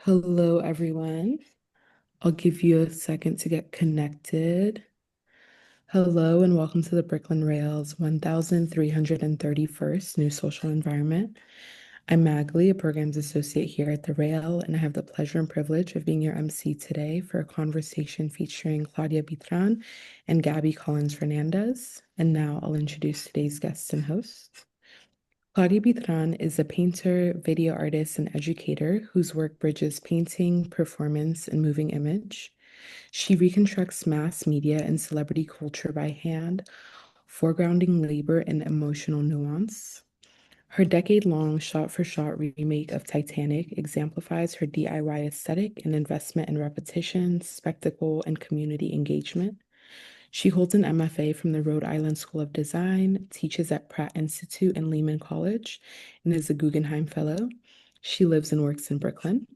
Hello, everyone. I'll give you a second to get connected. Hello, and welcome to the Brooklyn Rail's 1331st New Social Environment. I'm Magley, a programs associate here at the Rail, and I have the pleasure and privilege of being your MC today for a conversation featuring Claudia Bitrán and Gaby Collins-Fernandez. And now I'll introduce today's guests and hosts. Claudia Bitrán is a painter, video artist, and educator whose work bridges painting, performance, and moving image. She reconstructs mass media and celebrity culture by hand, foregrounding labor and emotional nuance. Her decade-long shot-for-shot remake of Titanic exemplifies her DIY aesthetic and investment in repetition, spectacle, and community engagement. She holds an MFA from the Rhode Island School of Design, teaches at Pratt Institute and Lehman College, and is a Guggenheim Fellow. She lives and works in Brooklyn.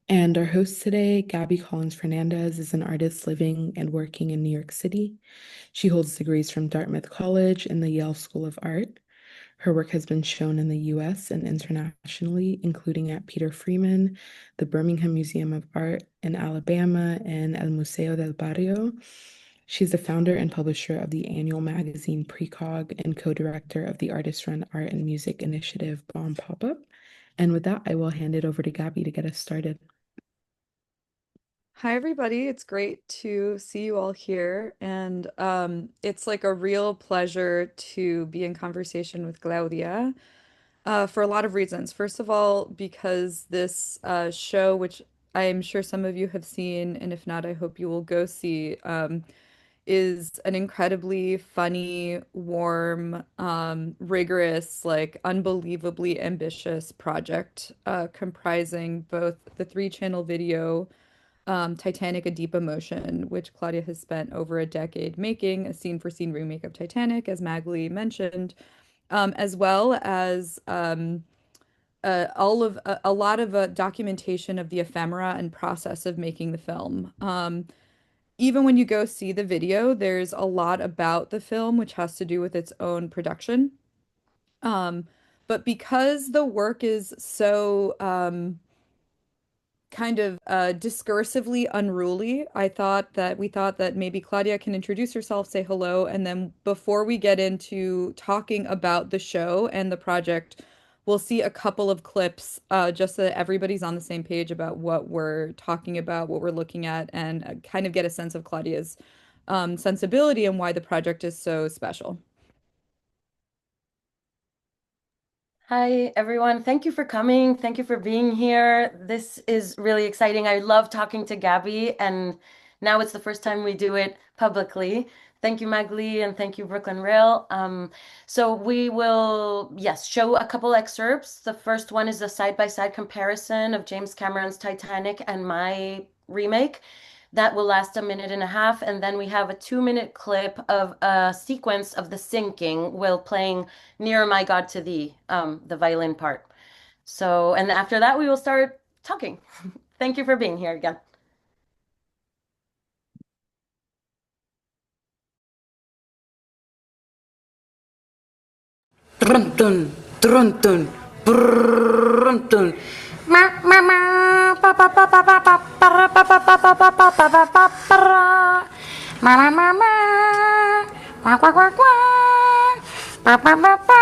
And our host today, Gaby Collins-Fernandez, is an artist living and working in New York City. She holds degrees from Dartmouth College and the Yale School of Art. Her work has been shown in the US and internationally, including at Peter Freeman, the Birmingham Museum of Art in Alabama, and El Museo del Barrio. She's the founder and publisher of the annual magazine Precog and co-director of the artist-run art and music initiative Bomb Pop-Up. And with that, I will hand it over to Gaby to get us started. Hi, everybody. It's great to see you all here. And it's like a real pleasure to be in conversation with Claudia for a lot of reasons. First of all, because this show, which I am sure some of you have seen, and if not, I hope you will go see, is an incredibly funny, warm, rigorous, like unbelievably ambitious project comprising both the three-channel video Titanic, A Deep Emotion, which Claudia has spent over a decade making, a scene-for-scene remake of Titanic, as Magley mentioned, as well as all of a lot of documentation of the ephemera and process of making the film. Even when you go see the video, there's a lot about the film, which has to do with its own production. Um, but because the work is so kind of discursively unruly. We thought that maybe Claudia can introduce herself, say hello, and then before we get into talking about the show and the project, we'll see a couple of clips just so that everybody's on the same page about what we're talking about, what we're looking at, and kind of get a sense of Claudia's sensibility and why the project is so special. Hi, everyone. Thank you for coming. Thank you for being here. This is really exciting. I love talking to Gabby, and now it's the first time we do it publicly. Thank you, Magli, and thank you, Brooklyn Rail. So we will, yes, show a couple excerpts. The first one is a side-by-side comparison of James Cameron's Titanic and my remake. That will last a minute and a half, and then we have a 2-minute clip of a sequence of the sinking while playing Nearer My God to Thee, the violin part. So, and after that, we will start talking. Thank you for being here again. Truntun, truntun, truntun. Ma ma ma pa pa pa pa pa pa pa pa pa pa pa pa pa pa pa pa pa ma ma ma ma qua qua qua qua pa pa pa pa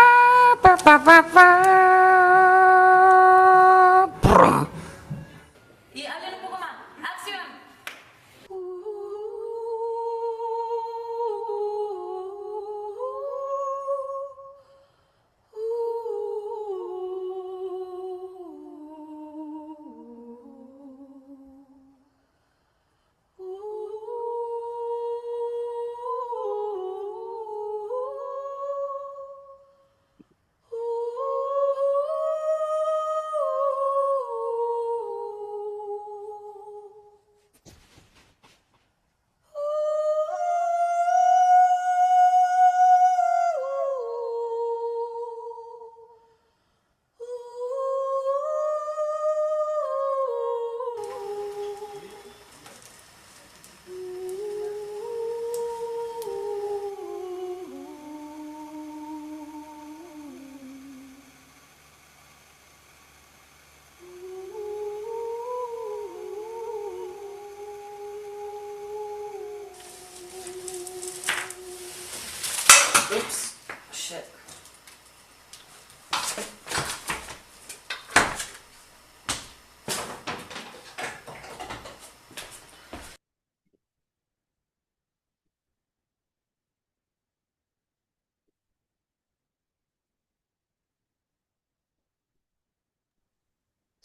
pa pa pa pa Brum. Y hablen un poco más. ¡Acción!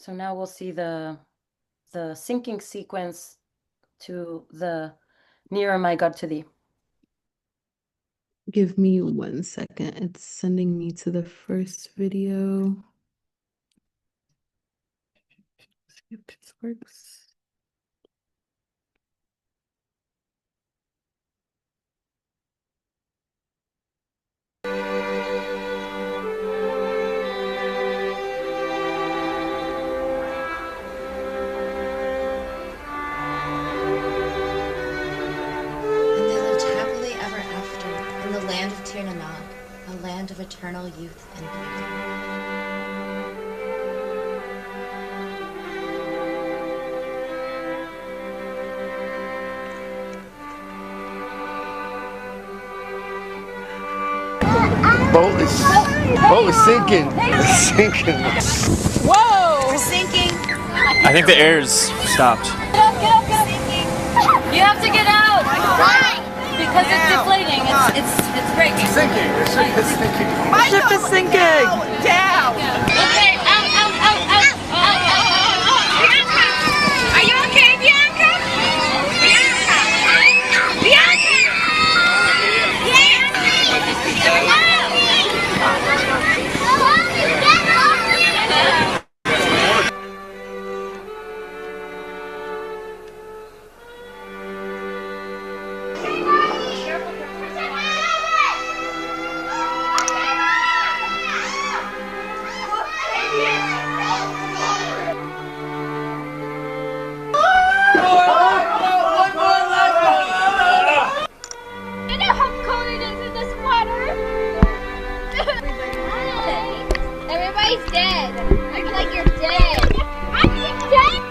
So now we'll see the sinking sequence to the nearer my God to thee. Give me 1 second. It's sending me to the first video. See if this works. And they lived happily ever after in the land of Tirnanog, a land of eternal youth and beauty. Boat is sinking. It's sinking. We're sinking. I think the air's stopped. Get up, get up, get up! You have to get out! Why? Because it's deflating. It's breaking. It's sinking. The ship is sinking. The ship is sinking. Down. Okay, out, out, out, out, out, out. Bianca! Are you okay, Bianca? Bianca! Bianca! You know how cold it is in this water? Everybody's dead. Act like you're dead. I'm dead?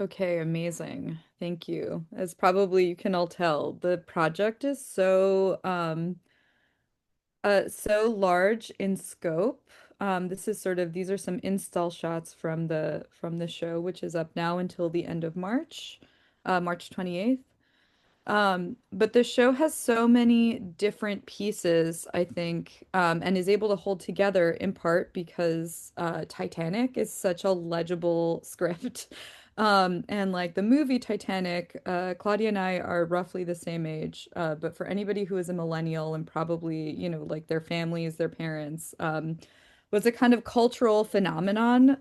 Okay, amazing. Thank you. As probably you can all tell, the project is so large in scope. This is sort of these are some install shots from the show, which is up now until the end of March, March 28th. But the show has so many different pieces, I think, and is able to hold together in part because Titanic is such a legible script. And like the movie Titanic, Claudia and I are roughly the same age. But for anybody who is a millennial and probably, like their families, their parents, was a kind of cultural phenomenon.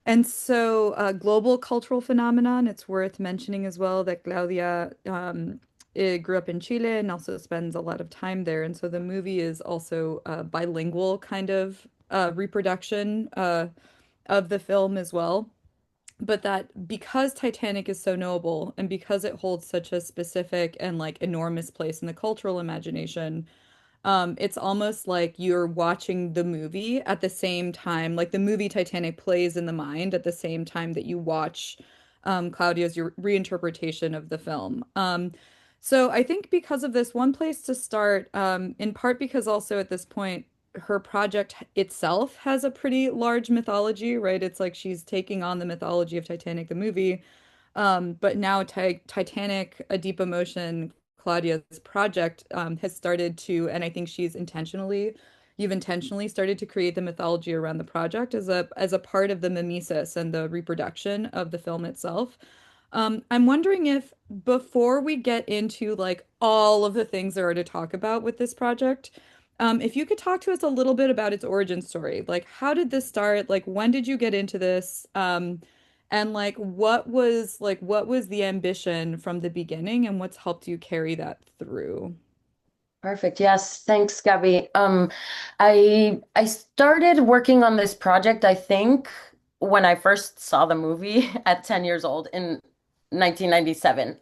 And so, a global cultural phenomenon, it's worth mentioning as well that Claudia grew up in Chile and also spends a lot of time there. And so the movie is also a bilingual kind of reproduction of the film as well. But that because Titanic is so knowable and because it holds such a specific and like enormous place in the cultural imagination, it's almost like you're watching the movie at the same time, like the movie Titanic plays in the mind at the same time that you watch Claudia's reinterpretation of the film. So I think because of this, one place to start, in part because also at this point, her project itself has a pretty large mythology, right? It's like she's taking on the mythology of Titanic, the movie. But now Titanic, A Deep Emotion, Claudia's project has started to, and I think you've intentionally started to create the mythology around the project as a part of the mimesis and the reproduction of the film itself. I'm wondering if before we get into like all of the things there are to talk about with this project, if you could talk to us a little bit about its origin story, like how did this start? Like when did you get into this? And like what was the ambition from the beginning and what's helped you carry that through? Perfect. Yes, thanks, Gabby. I started working on this project, I think, when I first saw the movie at 10 years old in 1997.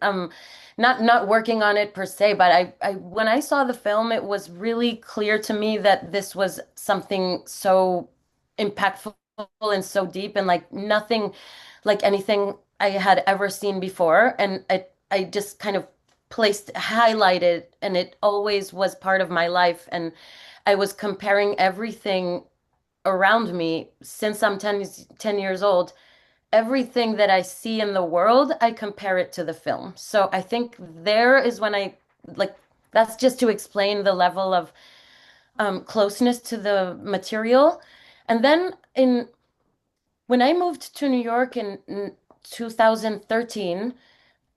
Not working on it per se, but I when I saw the film, it was really clear to me that this was something so impactful and so deep and like nothing like anything I had ever seen before. And I just kind of highlighted, and it always was part of my life. And I was comparing everything around me since I'm 10 years old. Everything that I see in the world, I compare it to the film. So I think there is when I like, that's just to explain the level of closeness to the material. And then when I moved to New York in 2013,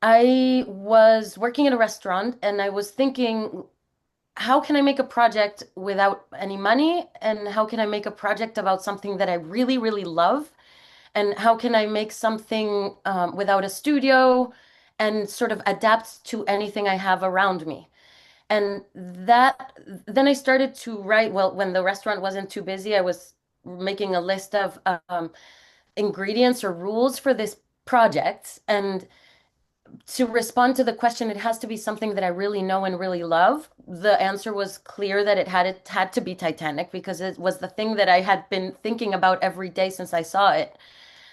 I was working in a restaurant and I was thinking, how can I make a project without any money? And how can I make a project about something that I really, really love? And how can I make something without a studio and sort of adapt to anything I have around me? And then I started to write. Well, when the restaurant wasn't too busy, I was making a list of ingredients or rules for this project. And to respond to the question, it has to be something that I really know and really love. The answer was clear that it had to be Titanic because it was the thing that I had been thinking about every day since I saw it,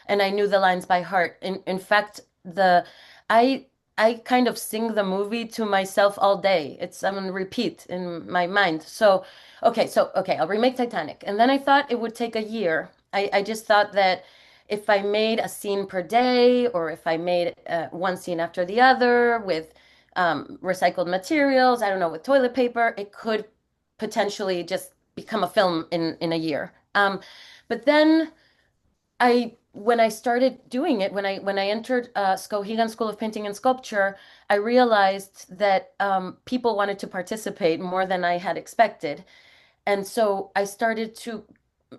and I knew the lines by heart. In fact, the I I kind of sing the movie to myself all day. It's on repeat in my mind. So I'll remake Titanic. And then I thought it would take a year. I just thought that if I made a scene per day, or if I made one scene after the other with recycled materials, I don't know, with toilet paper, it could potentially just become a film in a year. But then when I started doing it, when I entered Skowhegan School of Painting and Sculpture, I realized that people wanted to participate more than I had expected. And so I started to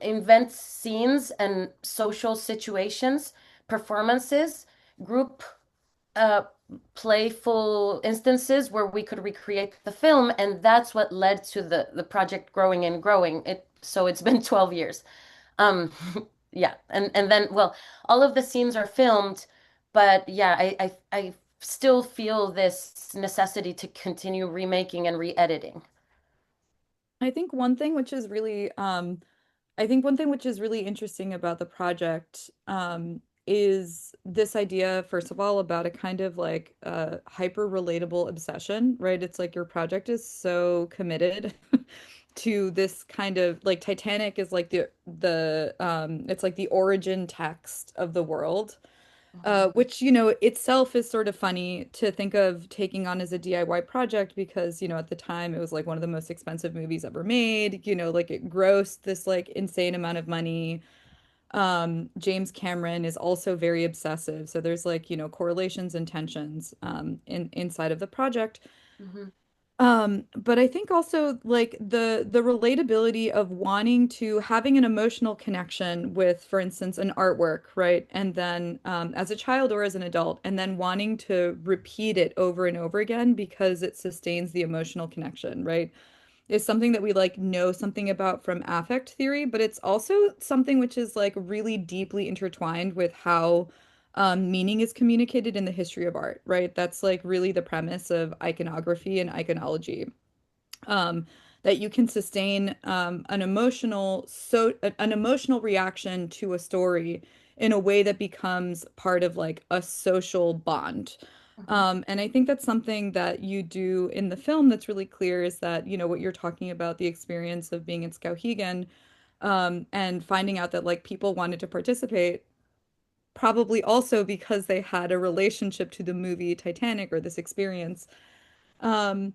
invent scenes and social situations, performances, group uh, playful instances where we could recreate the film, and that's what led to the project growing and growing. So it's been 12 years. Um, yeah, and then well, all of the scenes are filmed, but yeah, I still feel this necessity to continue remaking and re-editing. I think one thing which is really I think one thing which is really interesting about the project is this idea, first of all, about a kind of like hyper relatable obsession, right? It's like your project is so committed to this kind of like Titanic is like the it's like the origin text of the world. Which, itself is sort of funny to think of taking on as a DIY project because, at the time it was like one of the most expensive movies ever made, like it grossed this like insane amount of money. James Cameron is also very obsessive. So there's like, correlations and tensions inside of the project. Mhm. But I think also like the relatability of wanting to having an emotional connection with, for instance, an artwork, right? And then as a child or as an adult, and then wanting to repeat it over and over again because it sustains the emotional connection, right? Is something that we like know something about from affect theory, but it's also something which is like really deeply intertwined with how meaning is communicated in the history of art, right? That's like really the premise of iconography and iconology. Um, that you can sustain an emotional reaction to a story in a way that becomes part of like a social bond. Mhm. And I think that's something that you do in the film that's really clear is that, what you're talking about, the experience of being in Skowhegan, and finding out that like people wanted to participate, probably also because they had a relationship to the movie Titanic or this experience. Um,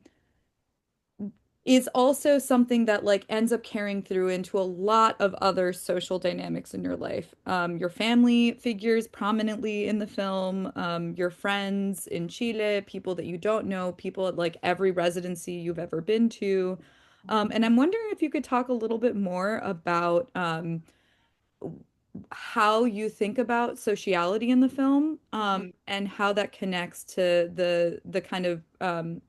is also something that like ends up carrying through into a lot of other social dynamics in your life. Your family figures prominently in the film, your friends in Chile, people that you don't know, people at like every residency you've ever been to. And I'm wondering if you could talk a little bit more about how you think about sociality in the film, and how that connects to the kind of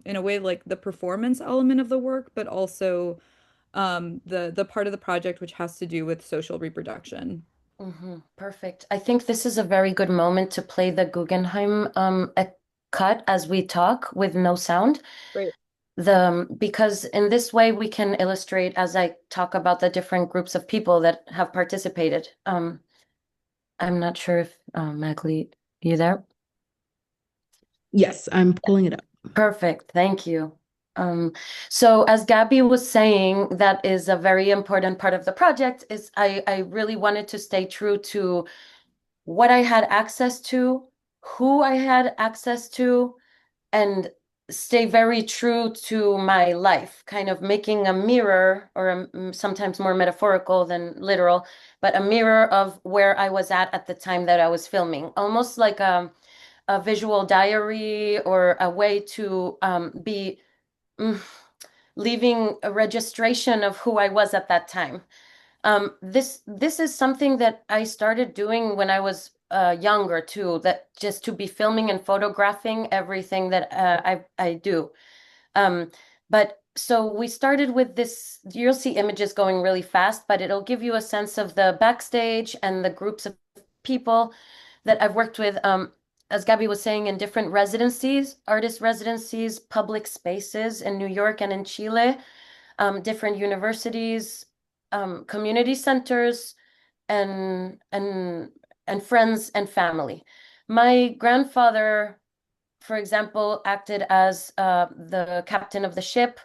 in a way like the performance element of the work, but also the part of the project which has to do with social reproduction. Perfect. I think this is a very good moment to play the Guggenheim cut as we talk with no sound. Great. because in this way we can illustrate as I talk about the different groups of people that have participated. I'm not sure if Magli, you there? Yes, I'm pulling it up. Perfect. Thank you. Um, so as Gabby was saying, that is a very important part of the project is I really wanted to stay true to what I had access to, who I had access to, and stay very true to my life, kind of making a mirror, or sometimes more metaphorical than literal, but a mirror of where I was at the time that I was filming, almost like a visual diary or a way to be mm, leaving a registration of who I was at that time. This is something that I started doing when I was younger too, that just to be filming and photographing everything that I do. Um, but so we started with this, you'll see images going really fast, but it'll give you a sense of the backstage and the groups of people that I've worked with, as Gabby was saying, in different residencies, artist residencies, public spaces in New York and in Chile, different universities, community centers, and and friends and family. My grandfather, for example, acted as the captain of the ship.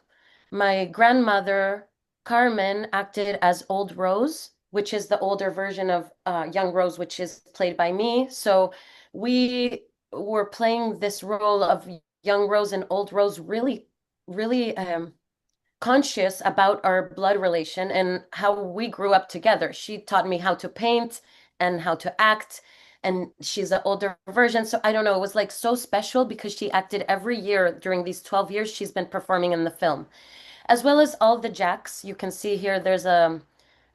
My grandmother, Carmen, acted as Old Rose, which is the older version of Young Rose, which is played by me. So we were playing this role of Young Rose and Old Rose really, really conscious about our blood relation and how we grew up together. She taught me how to paint and how to act, and she's an older version. So I don't know, it was like so special because she acted every year during these 12 years she's been performing in the film, as well as all the Jacks. You can see here there's a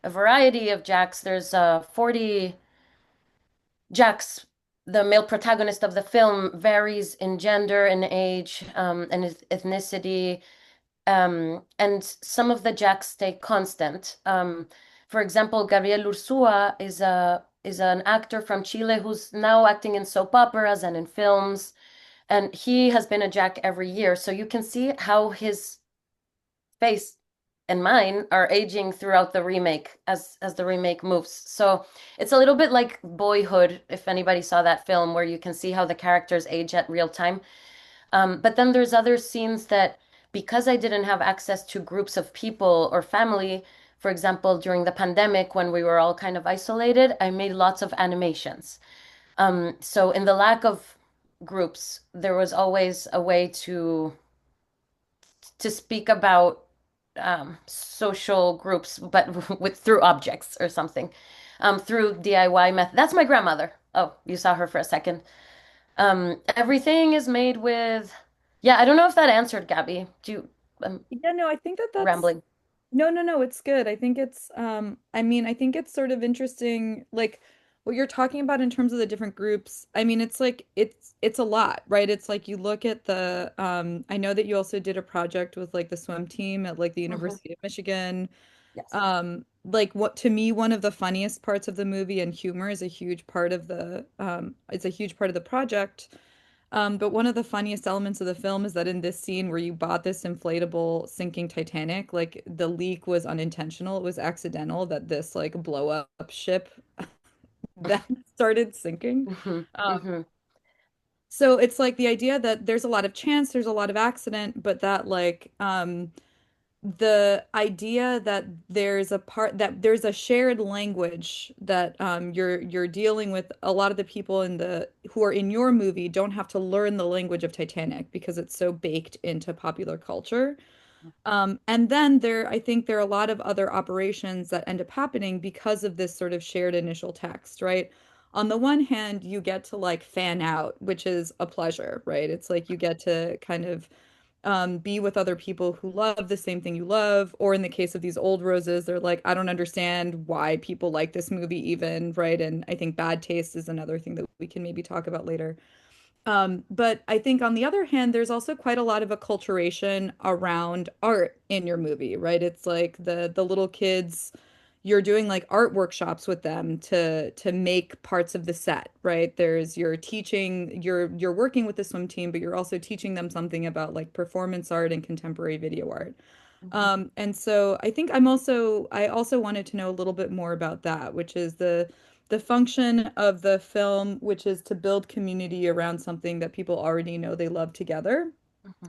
variety of Jacks. There's 40 Jacks. The male protagonist of the film varies in gender and age, and ethnicity, and some of the jacks stay constant. For example, Gabriel Ursua is an actor from Chile who's now acting in soap operas and in films, and he has been a jack every year. So you can see how his face and mine are aging throughout the remake as the remake moves. So it's a little bit like Boyhood, if anybody saw that film, where you can see how the characters age at real time. But then there's other scenes that, because I didn't have access to groups of people or family, for example, during the pandemic when we were all kind of isolated, I made lots of animations. So in the lack of groups, there was always a way to speak about social groups, but with through objects or something, through DIY method. That's my grandmother. Oh, you saw her for a second. Everything is made with, yeah, I don't know if that answered Gabby. Do you, Yeah, no, I think that that's rambling? no, no, no, it's good. I think it's I mean, I think it's sort of interesting like what you're talking about in terms of the different groups. I mean, it's like it's a lot, right? It's like you look at the I know that you also did a project with like the swim team at like the Mhm. University of Michigan. Yes. Like what to me one of the funniest parts of the movie, and humor is a huge part of the it's a huge part of the project. But one of the funniest elements of the film is that in this scene where you bought this inflatable sinking Titanic, like the leak was unintentional. It was accidental that this like blow up ship that started sinking. Hmm. Um, Hmm. so it's like the idea that there's a lot of chance, there's a lot of accident, but that like the idea that there's a shared language that you're dealing with. A lot of the people in the who are in your movie don't have to learn the language of Titanic because it's so baked into popular culture. And then I think there are a lot of other operations that end up happening because of this sort of shared initial text, right? On the one hand, you get to like fan out, which is a pleasure, right? It's like you get to kind of be with other people who love the same thing you love. Or in the case of these old roses, they're like, I don't understand why people like this movie even, right? And I think bad taste is another thing that we can maybe talk about later. But I think on the other hand, there's also quite a lot of acculturation around art in your movie, right? It's like the little kids, you're doing like art workshops with them to make parts of the set, right? You're teaching, you're working with the swim team, but you're also teaching them something about like performance art and contemporary video art. And so I think I also wanted to know a little bit more about that, which is the function of the film, which is to build community around something that people already know they love together.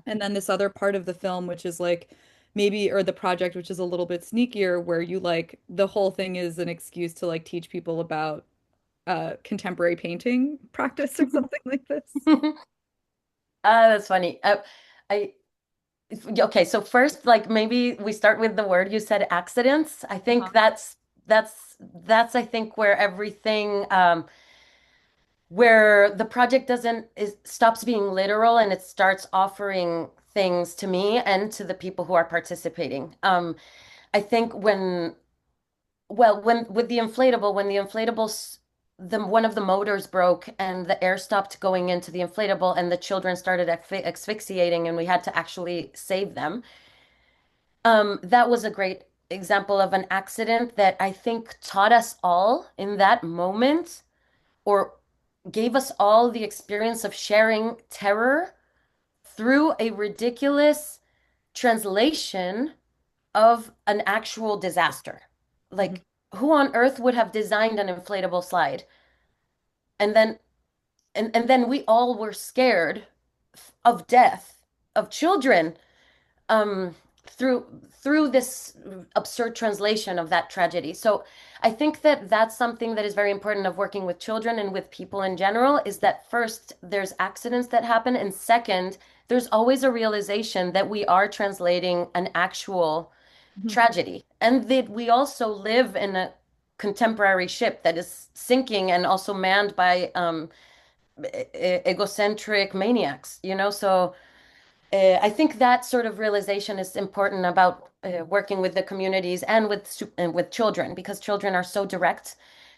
And then this other part of the film, which is like maybe, or the project, which is a little bit sneakier, where you like the whole thing is an excuse to like teach people about contemporary painting practice or something like this. That's funny. I okay, so first, like maybe we start with the word you said, accidents. I think Uh-huh. that's I think where everything where the project doesn't is stops being literal and it starts offering things to me and to the people who are participating. I think when with the inflatable, when the inflatables the one of the motors broke and the air stopped going into the inflatable and the children started asphyxiating and we had to actually save them. That was a great example of an accident that I think taught us all in that moment or gave us all the experience of sharing terror through a ridiculous translation of an actual disaster. Mhm. Like, who on earth would have designed an inflatable slide? And then and then we all were scared of death, of children, um, through this absurd translation of that tragedy. So I think that that's something that is very important of working with children and with people in general is that first, there's accidents that happen, and second, there's always a realization that we are translating an actual Mhm. tragedy and that we also live in a contemporary ship that is sinking and also manned by egocentric maniacs, you know? So I think that sort of realization is important about working with the communities and with children because children are so direct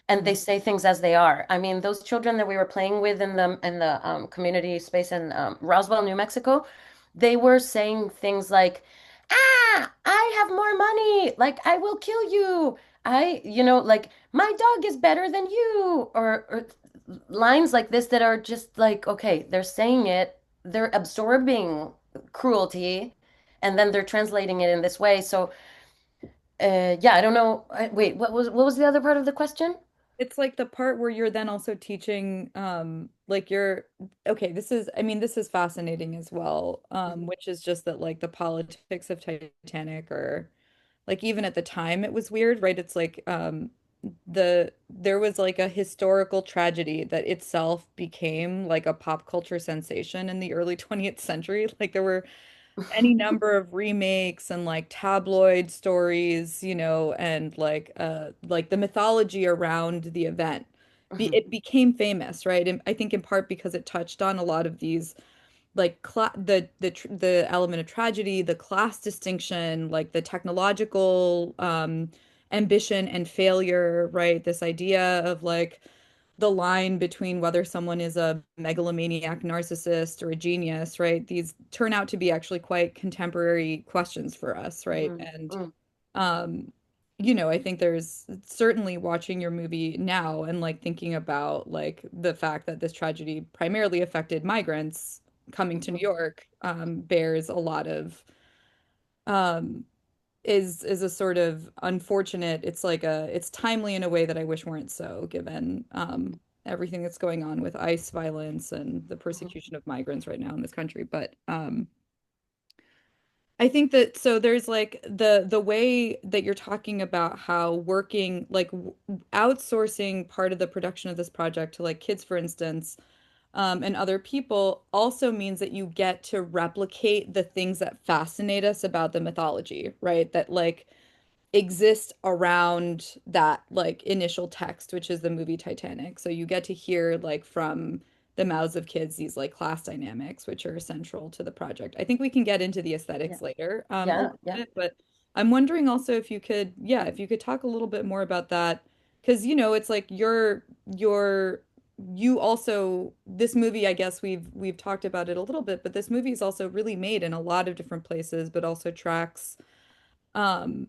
and they say things as they are. I mean, those children that we were playing with in the community space in Roswell, New Mexico, they were saying things like, "Ah, I have more money. Like I will kill you. Like my dog is better than you," or lines like this that are just like, okay, they're saying it, they're absorbing cruelty and then they're translating it in this way. So yeah, I don't know. Wait, what was the other part of the question? It's like the part where you're then also teaching, like you're, okay, I mean, this is fascinating as well, which is just that like the politics of Titanic or like even at the time it was weird, right? It's like, there was like a historical tragedy that itself became like a pop culture sensation in the early 20th century. Like there were any number of remakes and like tabloid stories, and like the mythology around the event. Mhm, It became famous, right? And I think in part because it touched on a lot of these like the element of tragedy, the class distinction, like the technological ambition and failure, right? This idea of like the line between whether someone is a megalomaniac narcissist or a genius, right? These turn out to be actually quite contemporary questions for us, right? mhm, And mhm, um, I think there's certainly watching your movie now and like thinking about like the fact that this tragedy primarily affected migrants coming to New mhm, York, bears a lot of um is a sort of unfortunate, it's timely in a way that I wish weren't so, given everything that's going on with ICE violence and the mhm, persecution of migrants right now in this country. But I think that so there's like the way that you're talking about how working like outsourcing part of the production of this project to like kids, for instance, and other people also means that you get to replicate the things that fascinate us about the mythology, right? That like exist around that like initial text, which is the movie Titanic. So you get to hear like from the mouths of kids these like class dynamics, which are central to the project. I think we can get into the yeah, aesthetics later, a yeah, little yeah. bit, but I'm wondering also if you could, yeah, if you could talk a little bit more about that, because it's like you also this movie, I guess we've talked about it a little bit, but this movie is also really made in a lot of different places, but also tracks um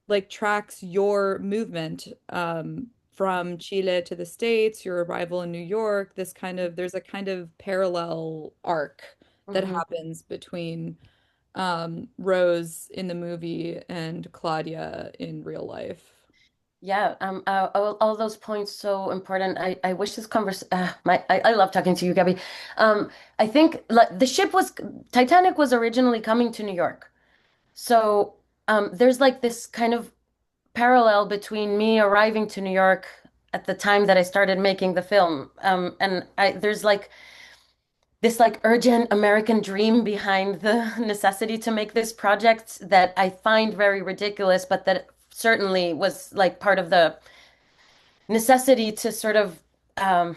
like tracks your movement from Chile to the States, your arrival in New York, there's a kind of parallel arc that Mhm. happens between Rose in the movie and Claudia in real life. Yeah, all those points so important. I wish this I love talking to you, Gabby. I think like the ship was Titanic was originally coming to New York. So there's like this kind of parallel between me arriving to New York at the time that I started making the film. And there's like this like urgent American dream behind the necessity to make this project that I find very ridiculous, but that certainly was like part of the necessity to sort of um,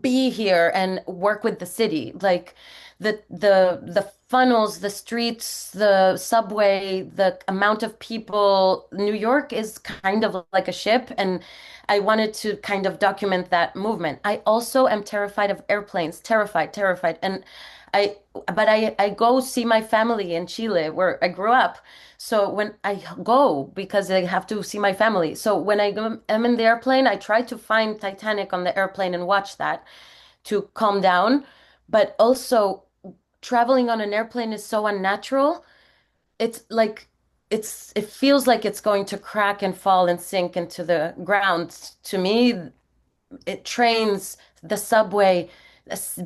be here and work with the city. Like the funnels, the streets, the subway, the amount of people. New York is kind of like a ship, and I wanted to kind of document that movement. I also am terrified of airplanes, terrified, terrified. And I go see my family in Chile where I grew up. So when I go because I have to see my family. So when am in the airplane, I try to find Titanic on the airplane and watch that to calm down. But also, traveling on an airplane is so unnatural. It's like it feels like it's going to crack and fall and sink into the ground. To me, it trains, the subway,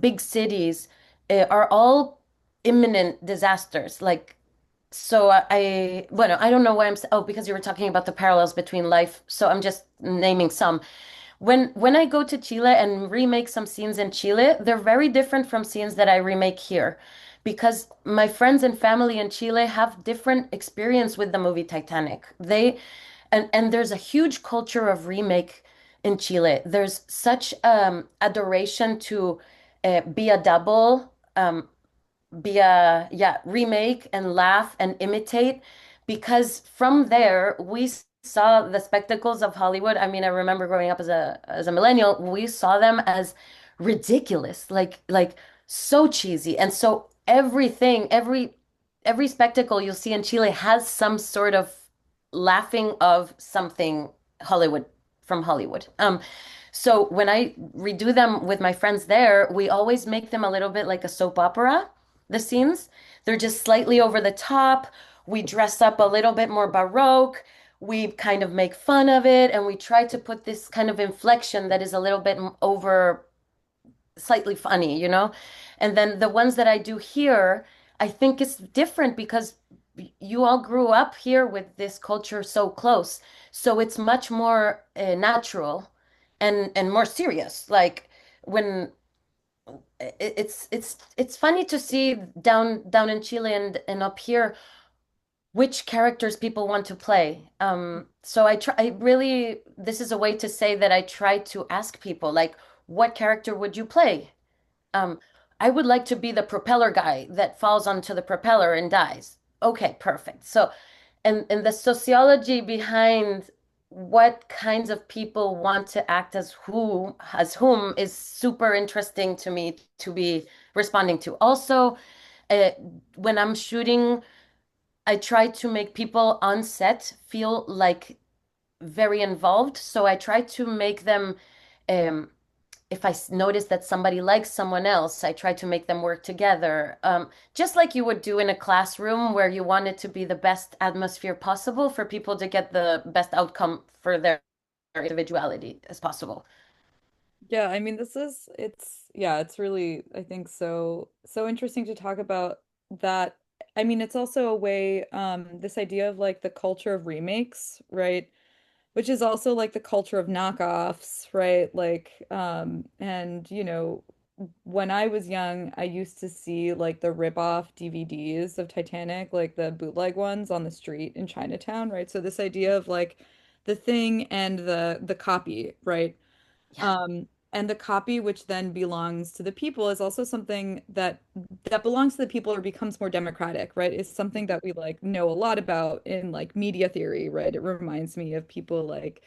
big cities are all imminent disasters. Like so well, I don't know why oh, because you were talking about the parallels between life. So I'm just naming some. When I go to Chile and remake some scenes in Chile, they're very different from scenes that I remake here because my friends and family in Chile have different experience with the movie Titanic. And there's a huge culture of remake in Chile. There's such adoration to be a double, be a yeah remake and laugh and imitate because from there we saw the spectacles of Hollywood. I mean, I remember growing up as a millennial, we saw them as ridiculous, like so cheesy. And so every spectacle you'll see in Chile has some sort of laughing of something Hollywood from Hollywood. So when I redo them with my friends there, we always make them a little bit like a soap opera, the scenes. They're just slightly over the top. We dress up a little bit more Baroque. We kind of make fun of it, and we try to put this kind of inflection that is a little bit over, slightly funny, you know? And then the ones that I do here, I think it's different because you all grew up here with this culture so close. So it's much more natural and more serious. Like when it's funny to see down in Chile and up here which characters people want to play. So I really, this is a way to say that I try to ask people like, what character would you play? Um, I would like to be the propeller guy that falls onto the propeller and dies. Okay, perfect. So, and the sociology behind what kinds of people want to act as whom is super interesting to me to be responding to. Also, uh, when I'm shooting, I try to make people on set feel like very involved. So I try to make them um, if notice that somebody likes someone else, I try to make them work together. Just like you would do in a classroom where you want it to be the best atmosphere possible for people to get the best outcome for their individuality as possible. Yeah, I mean, it's really, I think so interesting to talk about that. I mean, it's also a way, this idea of like the culture of remakes, right? Which is also like the culture of knockoffs, right? Like, and when I was young, I used to see like the rip-off DVDs of Titanic, like the bootleg ones on the street in Chinatown, right? So this idea of like the thing and the copy, right? Yeah. And the copy, which then belongs to the people, is also something that belongs to the people or becomes more democratic, right? Is something that we like know a lot about in like media theory, right? It reminds me of people like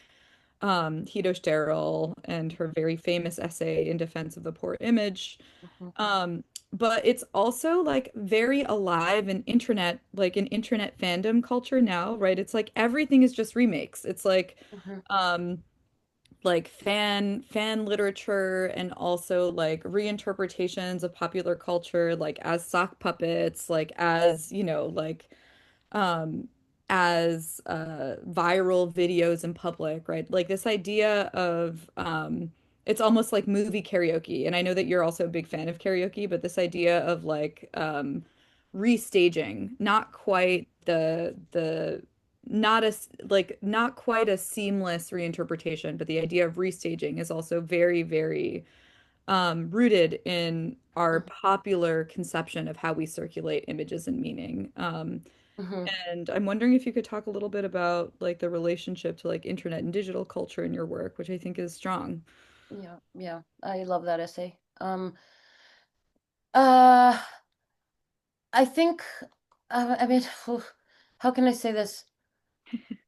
Hito Sterol and her very famous essay in defense of the poor image. Mhm. but it's also like very alive in internet, like an internet fandom culture now, right? It's like everything is just remakes. It's Mhm, um like fan literature and also like reinterpretations of popular culture, like as sock puppets, like as, um as viral videos in public, right? Like this idea of it's almost like movie karaoke. And I know that you're also a big fan of karaoke, but this idea of like restaging, not quite the not as like not quite a seamless reinterpretation, but the idea of restaging is also very, very rooted in our mhm, popular conception of how we circulate images and meaning. mhm. And I'm wondering if you could talk a little bit about like the relationship to like internet and digital culture in your work, which I think is strong. Yeah, yeah, I love that essay. Uh, I think, I mean, how can I say this?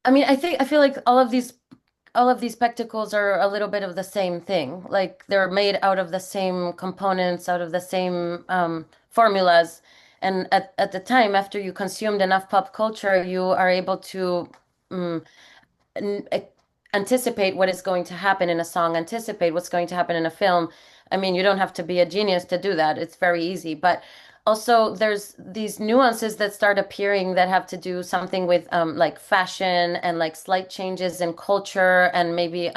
I mean, I feel like all of these spectacles are a little bit of the same thing. Like they're made out of the same components, out of the same formulas. And at the time, after you consumed enough pop culture, you are able to um, an- a- anticipate what is going to happen in a song, anticipate what's going to happen in a film. I mean, you don't have to be a genius to do that. It's very easy. But also, there's these nuances that start appearing that have to do something with like fashion and like slight changes in culture and maybe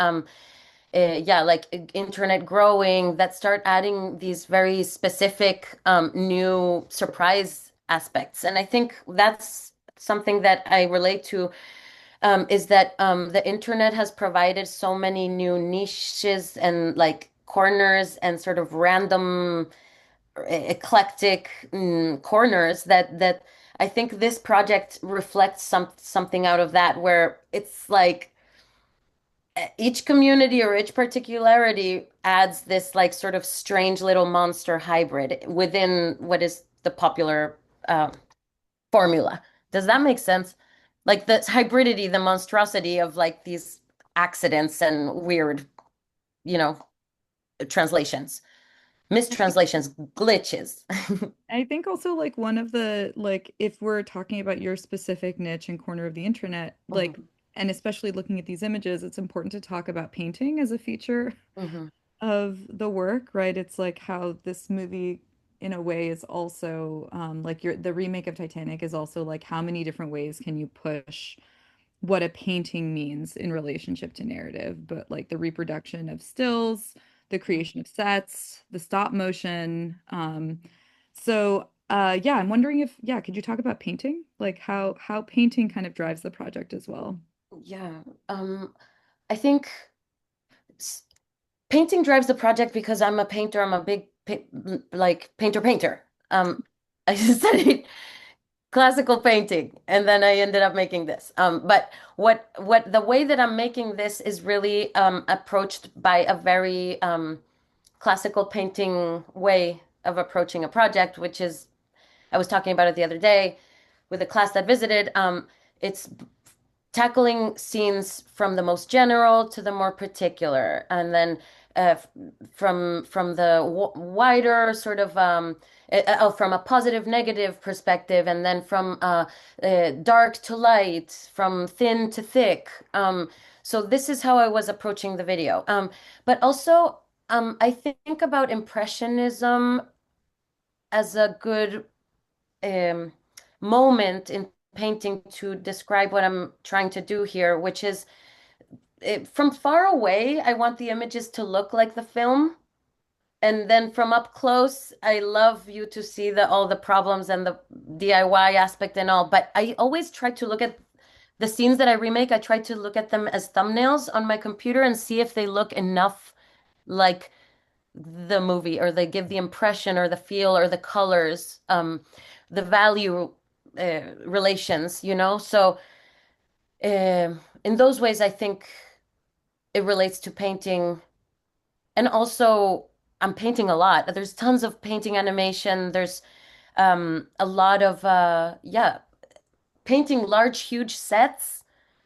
yeah, like internet growing that start adding these very specific new surprise aspects. And I think that's something that I relate to is that the internet has provided so many new niches and like corners and sort of random eclectic corners that I think this project reflects something out of that where it's like each community or each particularity adds this like sort of strange little monster hybrid within what is the popular uh, formula. Does that make sense? Like the hybridity, the monstrosity of like these accidents and weird, you know, translations, mistranslations, glitches. I think also like one of the like if we're talking about your specific niche and corner of the internet, like Mhm, and especially looking at these images, it's important to talk about painting as a feature mhm, of the work, right? It's like how this movie in a way is also like the remake of Titanic is also like how many different ways can you push what a painting means in relationship to narrative, but like the reproduction of stills, the mhm. creation of sets, the stop motion. Yeah, I'm wondering if yeah, could you talk about painting? Like how painting kind of drives the project as well. Yeah. I think s- painting drives the project because I'm a painter. I'm a big like painter. I studied classical painting and then I ended up making this. But what the way that I'm making this is really approached by a very classical painting way of approaching a project, which is I was talking about it the other day with a class that visited. It's tackling scenes from the most general to the more particular, and then uh, from the wider sort of from a positive negative perspective, and then from dark to light, from thin to thick. So this is how I was approaching the video. But also, I think about impressionism as a good um, moment in painting to describe what I'm trying to do here, which is from far away, I want the images to look like the film. And then from up close, I love you to see all the problems and the DIY aspect and all. But I always try to look at the scenes that I remake. I try to look at them as thumbnails on my computer and see if they look enough like the movie or they give the impression or the feel or the colors, the value relations, you know? So in those ways, I think it relates to painting. And also, I'm painting a lot. There's tons of painting animation. There's a lot of, yeah, painting large, huge sets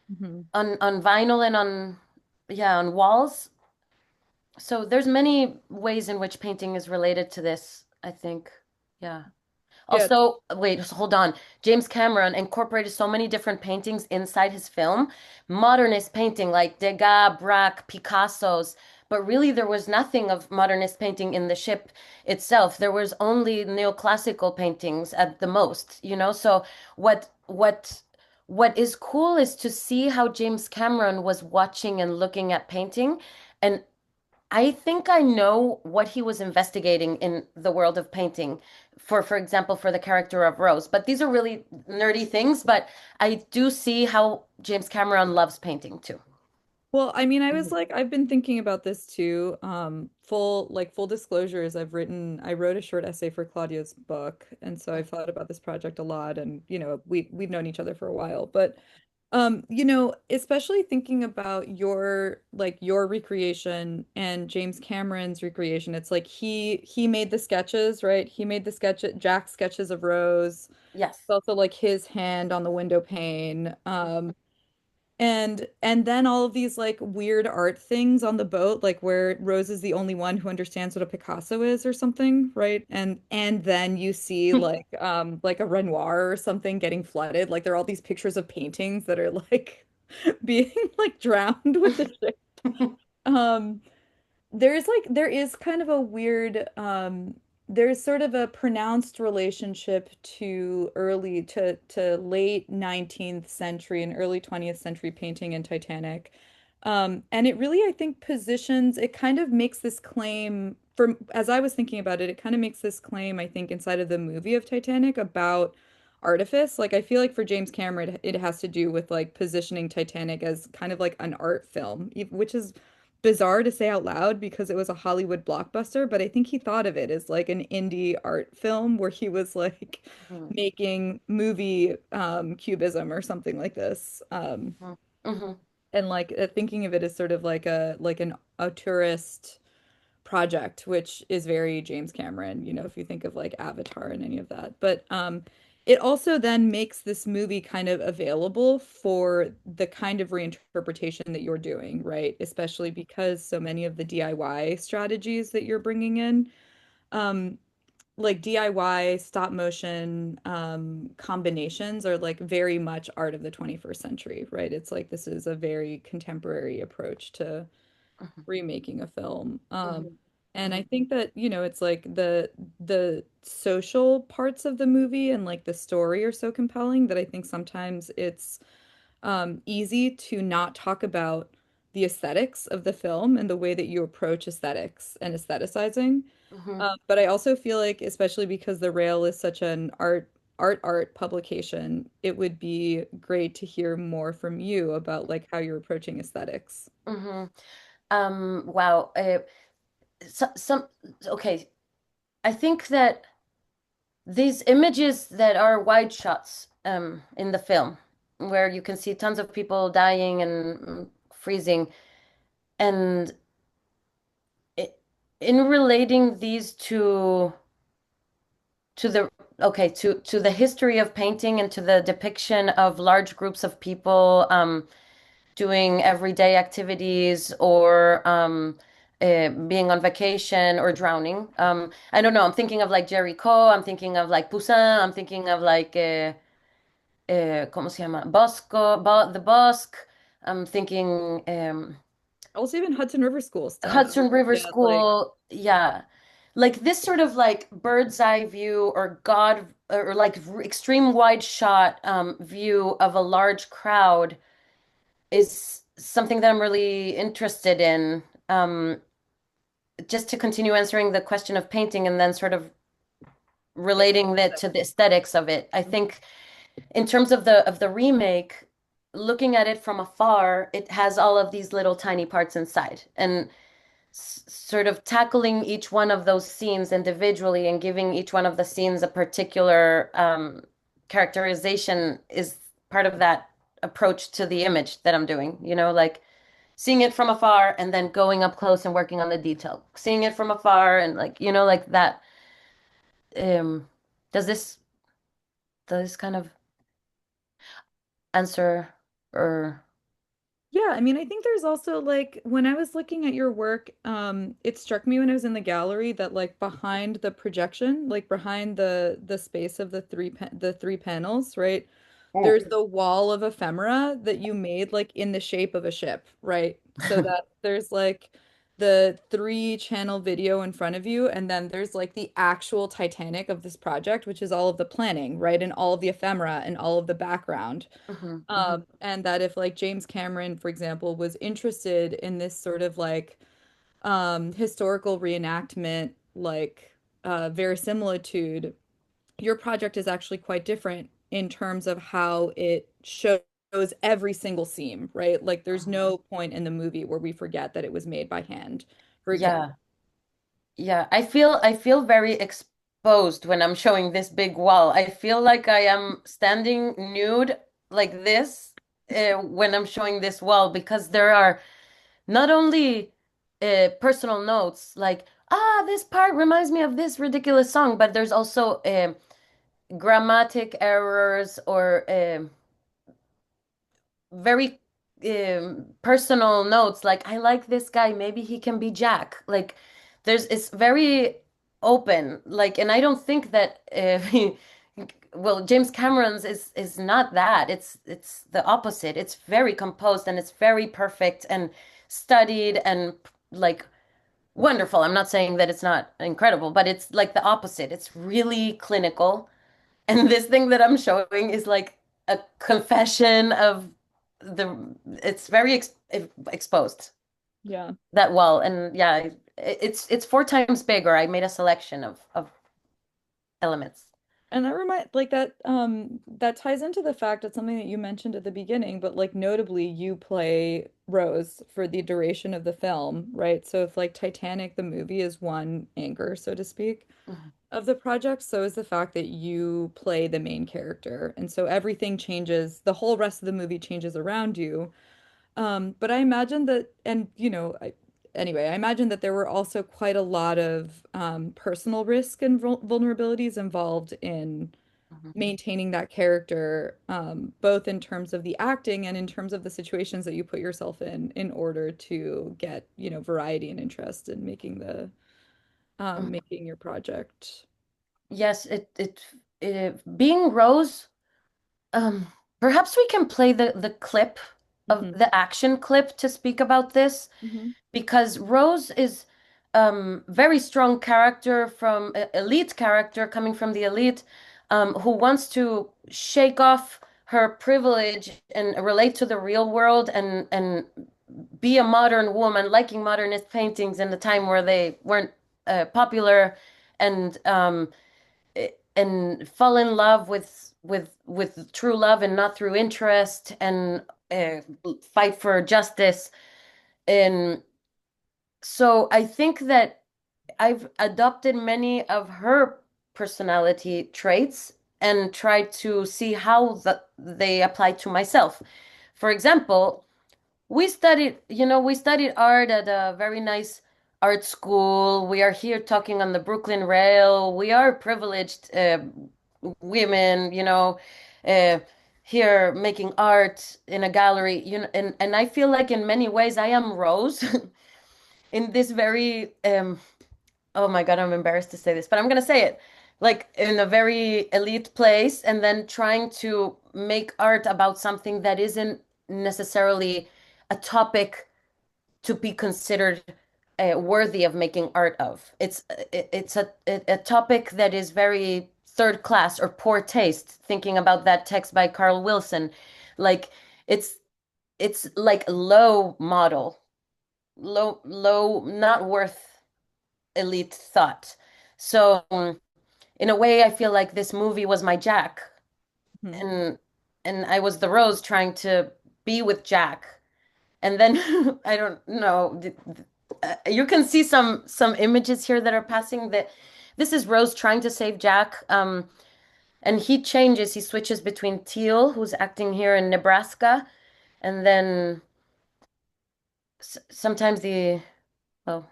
Mhm. on vinyl and yeah, on walls. So there's many ways in which painting is related to this, I think. Yeah. Yeah. Also, wait, hold on. James Cameron incorporated so many different paintings inside his film. Modernist painting like Degas, Braque, Picasso's, but really there was nothing of modernist painting in the ship itself. There was only neoclassical paintings at the most, you know? So what is cool is to see how James Cameron was watching and looking at painting. And I think I know what he was investigating in the world of painting, for example, for the character of Rose. But these are really nerdy things, but I do see how James Cameron loves painting too. Well, I mean, I was Mhm. like, I've been thinking about this too. Full disclosures, I wrote a short essay for Claudia's book, and so I've thought about this project a lot, and we've known each other for a while. But especially thinking about your recreation and James Cameron's recreation, it's like he made the sketches, right? He made the Jack's sketches of Rose. Yes. It's also like his hand on the window pane. And then all of these like weird art things on the boat, like where Rose is the only one who understands what a Picasso is or something, right? And then you see like a Renoir or something getting flooded. Like there are all these pictures of paintings that are like being like drowned with the ship. Um, there is kind of a weird there's sort of a pronounced relationship to late 19th century and early 20th century painting in Titanic. And it really, I think, positions, it kind of makes this claim for, as I was thinking about it, it kind of makes this claim, I think, inside of the movie of Titanic about artifice. Like I feel like for James Cameron, it has to do with like positioning Titanic as kind of like an art film, which is bizarre to say out loud because it was a Hollywood blockbuster, but I think he thought of it as like an indie art film where he was like Mhm. making movie cubism or something like this. Mhm. Mhm. And like thinking of it as sort of like a tourist project, which is very James Cameron, if you think of like Avatar and any of that. But it also then makes this movie kind of available for the kind of reinterpretation that you're doing, right? Especially because so many of the DIY strategies that you're bringing in, um, like DIY stop motion combinations are like very much art of the 21st century, right? It's like this is a very contemporary approach to Mhm. remaking a film. Mhm. And I Mhm. think that, it's like the social parts of the movie and like the story are so compelling that I think sometimes it's easy to not talk about the aesthetics of the film and the way that you approach aesthetics and aestheticizing. Mhm. But I also feel like, especially because The Rail is such an art publication, it would be great to hear more from you about like how you're approaching aesthetics. Mhm. Wow. Some okay. I think that these images that are wide shots in the film, where you can see tons of people dying and freezing, and i- in relating these to the okay to the history of painting and to the depiction of large groups of people doing everyday activities or being on vacation or drowning. I don't know. I'm thinking of like Jericho. I'm thinking of like Poussin. I'm thinking of like ¿cómo se llama? The Bosque. I'm thinking Also, even Hudson River School stuff. Hudson River Yeah, like School. Yeah. Like this sort of like bird's eye view or God or like extreme wide shot view of a large crowd is something that I'm really interested in. Just to continue answering the question of painting and then sort of relating that to the aesthetics of it. I think in terms of the remake, looking at it from afar, it has all of these little tiny parts inside and sort of tackling each one of those scenes individually and giving each one of the scenes a particular characterization is part of that approach to the image that I'm doing, like seeing it from afar and then going up close and working on the detail. Seeing it from afar and like, like that. Um, does this kind of answer or Yeah, I mean, I think there's also like when I was looking at your work, it struck me when I was in the gallery that like behind the projection, like behind the space of the three panels, right? Mm. There's the wall of ephemera that you made like in the shape of a ship, right? So that there's like the three channel video in front of you, and then there's like the actual Titanic of this project, which is all of the planning, right? And all of the ephemera and all of the background. Mhm, mhm, And that if like James Cameron, for example, was interested in this sort of like historical reenactment, like verisimilitude, your project is actually quite different in terms of how it shows every single seam, right? Like there's mhm. no point in the movie where we forget that it was made by hand, for example. Yeah. Yeah, I feel very exposed when I'm showing this big wall. I feel like I am standing nude like this when I'm showing this wall because there are not only personal notes like this part reminds me of this ridiculous song, but there's also grammatic errors or very personal notes like I like this guy, maybe he can be Jack. Like there's it's very open like and I don't think that well James Cameron's is not that. It's the opposite. It's very composed and it's very perfect and studied and like wonderful. I'm not saying that it's not incredible, but it's like the opposite. It's really clinical and this thing that I'm showing is like a confession of the, it's very exposed, Yeah. that wall. And yeah, it's four times bigger. I made a selection of elements. And that that ties into the fact it's something that you mentioned at the beginning, but like notably you play Rose for the duration of the film, right? So if like Titanic the movie is one anchor, so to speak, Mhm, of the project, so is the fact that you play the main character. And so everything changes, the whole rest of the movie changes around you. But I imagine that, and anyway, I imagine that there were also quite a lot of personal risk and vulnerabilities involved in mhm, maintaining that character, both in terms of the acting and in terms of the situations that you put yourself in order to get, variety and interest in mhm. making your project. Yes, it being Rose, um, perhaps we can play the clip of Hmm. the action clip to speak about this. Hmm. Because Rose is very strong character from elite character coming from the elite who wants to shake off her privilege and relate to the real world and be a modern woman, liking modernist paintings in the time where they weren't popular and and fall in love with true love and not through interest and uh, fight for justice and so I think that I've adopted many of her personality traits and tried to see how they apply to myself. For example, we studied art at a very nice art school. We are here talking on the Brooklyn Rail. We are privileged women, uh, here making art in a gallery, and I feel like in many ways I am Rose in this very oh my God, I'm embarrassed to say this, but I'm gonna say it. Like in a very elite place, and then trying to make art about something that isn't necessarily a topic to be considered worthy of making art of. It's a topic that is very third class or poor taste, thinking about that text by Carl Wilson. Like it's it's like low model, low, not worth elite thought. So in a way, I feel like this movie was my Jack, Hmm. and I was the Rose trying to be with Jack. And then I don't know. You can see some images here that are passing. That this is Rose trying to save Jack. And he changes. He switches between Teal, who's acting here in Nebraska, and then sometimes the well,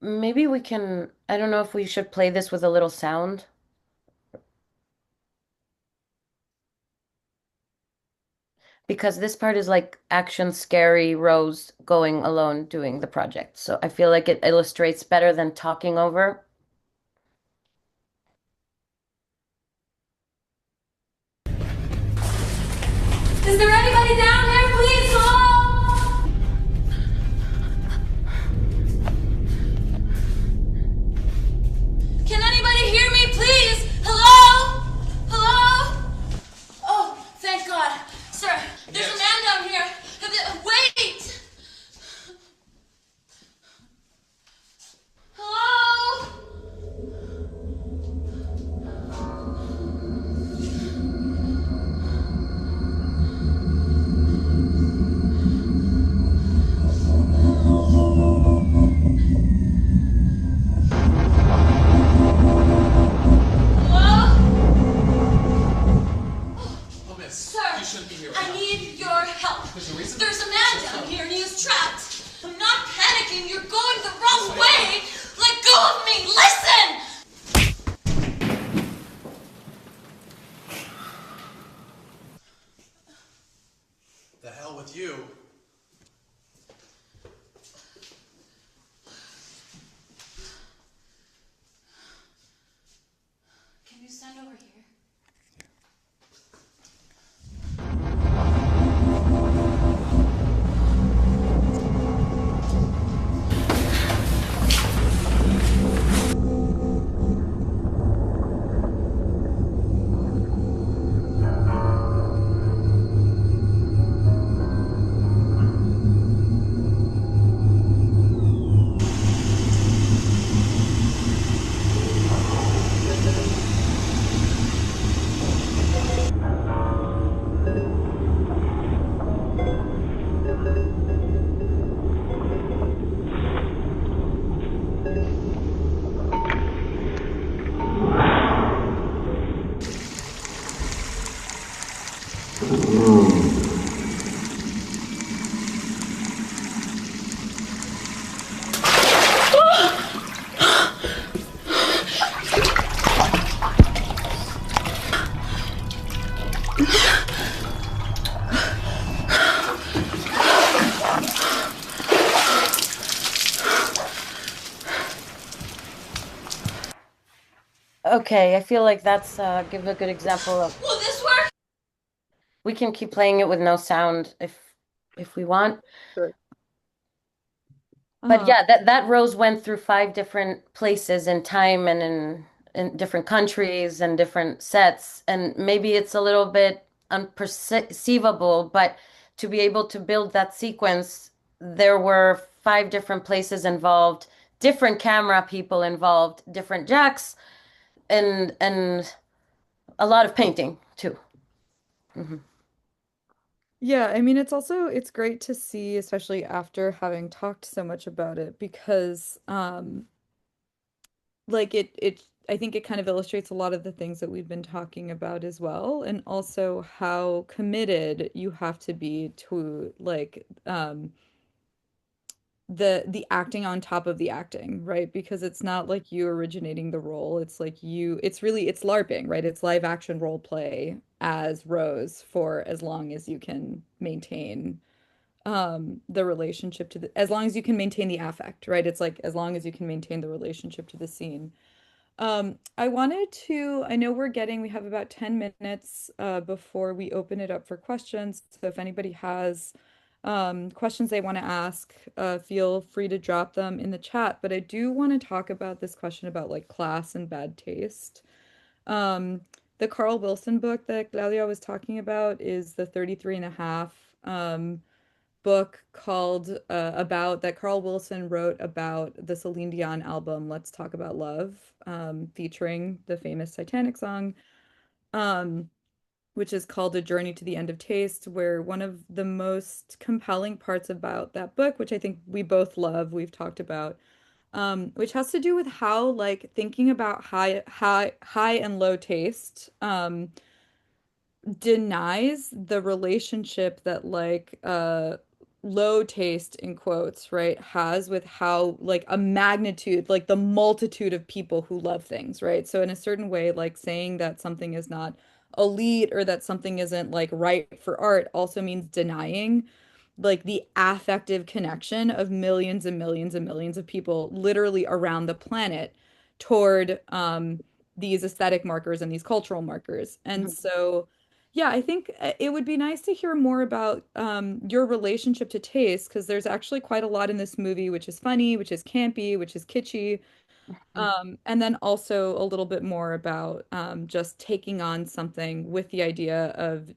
maybe we can. I don't know if we should play this with a little sound. because this part is like action, scary Rose going alone doing the project. So I feel like it illustrates better than talking over. Is there anybody down here, please? Hello? Can anybody hear me, please? Hello? Hello? Oh, thank God. Sir, there's a man down here. Wait! Hello? Sir, I need your help. There's a man down here and he is trapped. I'm not panicking. You're going the wrong way. Let go of me. Listen. The hell with you. Can you stand over here? Okay, I feel like that's give a good example of Will this work? we can keep playing it with no sound if we want. Sure. But yeah, that Rose went through five different places in time and in different countries and different sets. And maybe it's a little bit unperceivable, but to be able to build that sequence, there were five different places involved, different camera people involved, different jacks, and a lot of painting too. Hmm. Yeah, I mean it's great to see, especially after having talked so much about it, because like it I think it kind of illustrates a lot of the things that we've been talking about as well, and also how committed you have to be to like the acting on top of the acting, right? Because it's not like you originating the role. It's like it's LARPing, right? It's live action role play as Rose for as long as you can maintain the relationship to the as long as you can maintain the affect, right? It's like as long as you can maintain the relationship to the scene. I know we have about 10 minutes before we open it up for questions. So if anybody has questions they want to ask, feel free to drop them in the chat. But I do want to talk about this question about like class and bad taste. Um, the Carl Wilson book that Claudia was talking about is the 33 and a half book called about that Carl Wilson wrote about the Celine Dion album Let's Talk About Love, featuring the famous Titanic song, um, which is called A Journey to the End of Taste, where one of the most compelling parts about that book, which I think we both love, we've talked about, which has to do with how like thinking about high and low taste, denies the relationship that like low taste in quotes, right, has with how like a magnitude, like the multitude of people who love things, right? So in a certain way, like saying that something is not elite or that something isn't like right for art also means denying like the affective connection of millions and millions and millions of people literally around the planet toward these aesthetic markers and these cultural markers. And so, yeah, I think it would be nice to hear more about your relationship to taste, because there's actually quite a lot in this movie, which is funny, which is campy, which is kitschy. And then also a little bit more about just taking on something with the idea of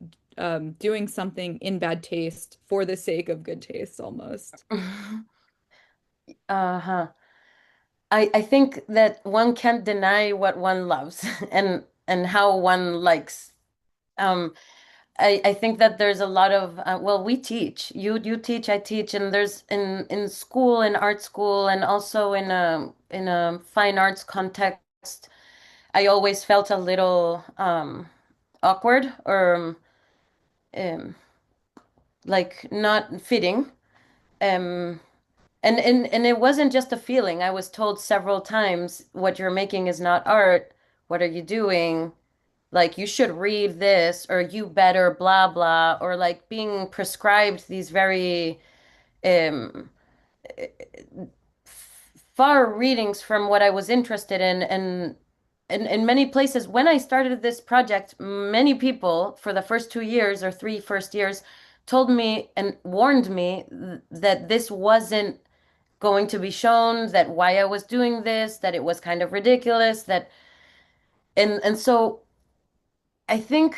doing something in bad taste for the sake of good taste almost. Uh-huh. I think that one can't deny what one loves and how one likes. Um, I think that there's a lot of well, we teach. You teach, I teach, and there's in school, in art school, and also in a fine arts context, I always felt a little awkward or um, like not fitting. Um, and it wasn't just a feeling. I was told several times, what you're making is not art. What are you doing? Like, you should read this, or you better blah blah, or like being prescribed these very um far readings from what I was interested in. And in many places, when I started this project, many people for the first 2 years or three first years told me and warned me that this wasn't going to be shown, that why I was doing this, that it was kind of ridiculous, that and so I think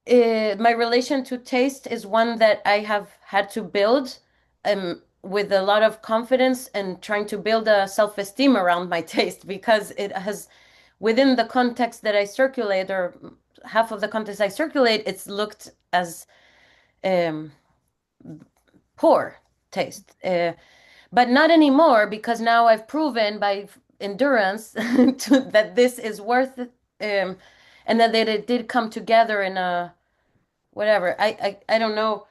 my relation to taste is one that I have had to build with a lot of confidence and trying to build a self-esteem around my taste, because it has, within the context that I circulate, or half of the context I circulate, it's looked as um, poor taste. But not anymore, because now I've proven by endurance that this is worth it, and that it did come together in a whatever. I don't know.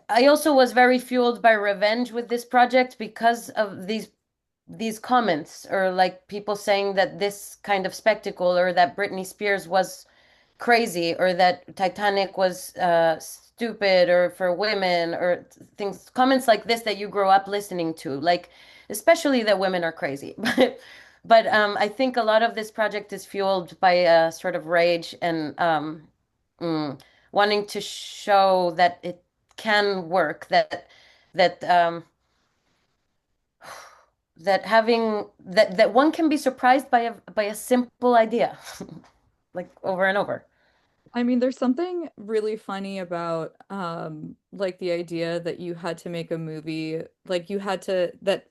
I also was very fueled by revenge with this project because of these comments, or like people saying that this kind of spectacle, or that Britney Spears was crazy, or that Titanic was stupid or for women, or things, comments like this that you grow up listening to, like especially that women are crazy. But I think a lot of this project is fueled by a sort of rage and mm, wanting to show that it can work, that that having that one can be surprised by a simple idea like over and over. I mean, there's something really funny about like the idea that you had to make a movie, like you had to that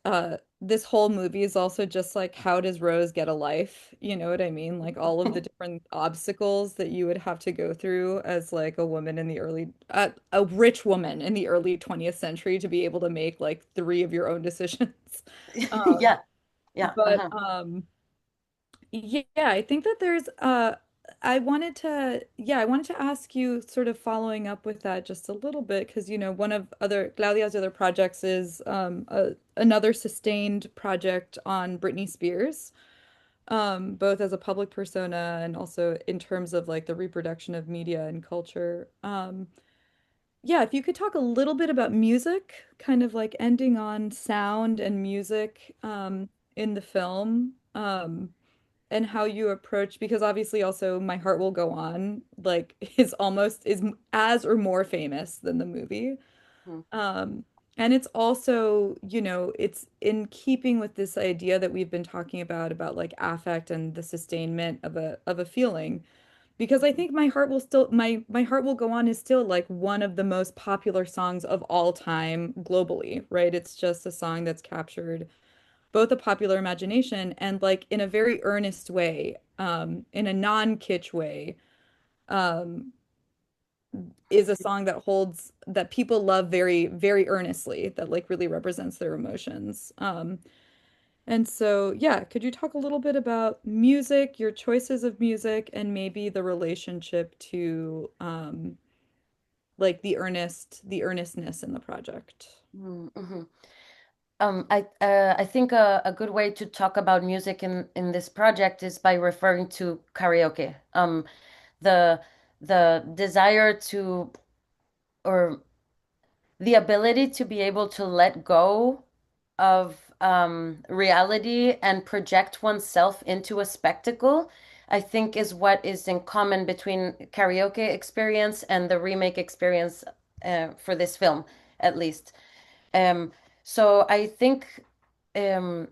this whole movie is also just like, how does Rose get a life? You know what I mean? Like all of the different obstacles that you would have to go through as like a woman in the early a rich woman in the early 20th century to be able to make like three of your own decisions. Um, Yeah, yeah, but uh-huh. yeah, I think that there's I wanted to ask you, sort of following up with that just a little bit, because one of other Claudia's other projects is another sustained project on Britney Spears, both as a public persona and also in terms of like the reproduction of media and culture. Yeah, if you could talk a little bit about music, kind of like ending on sound and music in the film. And how you approach, because obviously also My Heart Will Go On like is as or more famous than the movie. Mhm. And it's also, it's in keeping with this idea that we've been talking about like affect and the sustainment of a feeling. Because I think My Heart Will Go On is still like one of the most popular songs of all time globally, right? It's just a song that's captured both a popular imagination and like in a very earnest way, in a non-kitsch way, um, is a song that holds that people love very, very earnestly, that like really represents their emotions. And so, yeah, could you talk a little bit about music, your choices of music, and maybe the relationship to like the earnestness in the project? Mm-hmm. I think a good way to talk about music in this project is by referring to karaoke. The the desire to, or the ability to be able to let go of reality and project oneself into a spectacle, I think is what is in common between karaoke experience and the remake experience for this film, at least. Um, so I think to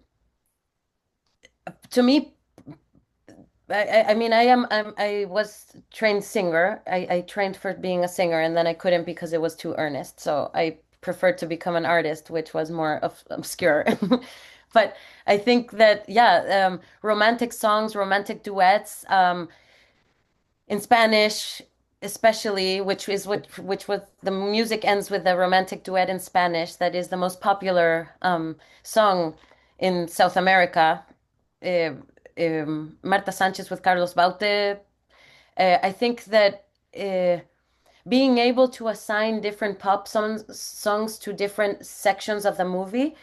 me, I mean, I was trained singer. I trained for being a singer, and then I couldn't because it was too earnest. So I preferred to become an artist, which was more of obscure. But I think that, yeah, romantic songs, romantic duets, in Spanish, especially, which was the music ends with a romantic duet in Spanish that is the most popular song in South America. Uh, Marta Sanchez with Carlos Baute. I think that being able to assign different songs to different sections of the movie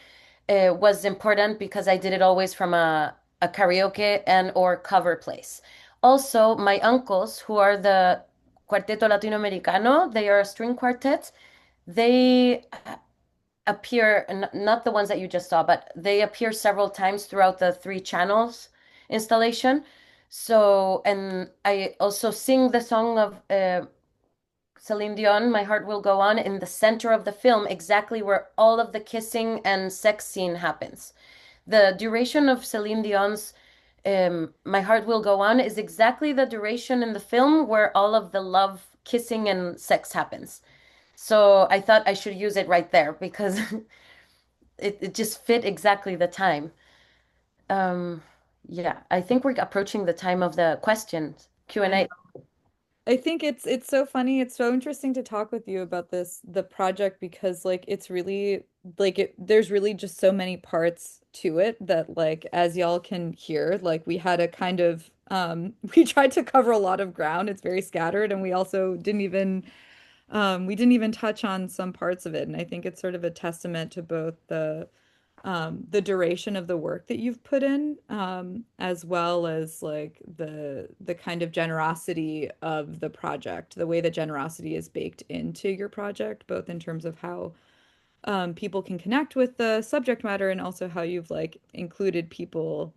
was important because I did it always from a karaoke and or cover place. Also, my uncles, who are the Cuarteto Latinoamericano, they are a string quartet. They appear, not the ones that you just saw, but they appear several times throughout the three channels installation. So, and I also sing the song of Celine Dion, My Heart Will Go On, in the center of the film, exactly where all of the kissing and sex scene happens. The duration of Celine Dion's My Heart Will Go On is exactly the duration in the film where all of the love, kissing, and sex happens. So I thought I should use it right there because it just fit exactly the time. Um, yeah, I think we're approaching the time of the questions, Q&A. I think it's so funny. It's so interesting to talk with you about the project, because like it's really like there's really just so many parts to it that, like, as y'all can hear, like we had a kind of we tried to cover a lot of ground. It's very scattered, and we also didn't even touch on some parts of it. And I think it's sort of a testament to both the duration of the work that you've put in, as well as like the kind of generosity of the project, the way that generosity is baked into your project, both in terms of how people can connect with the subject matter, and also how you've like included people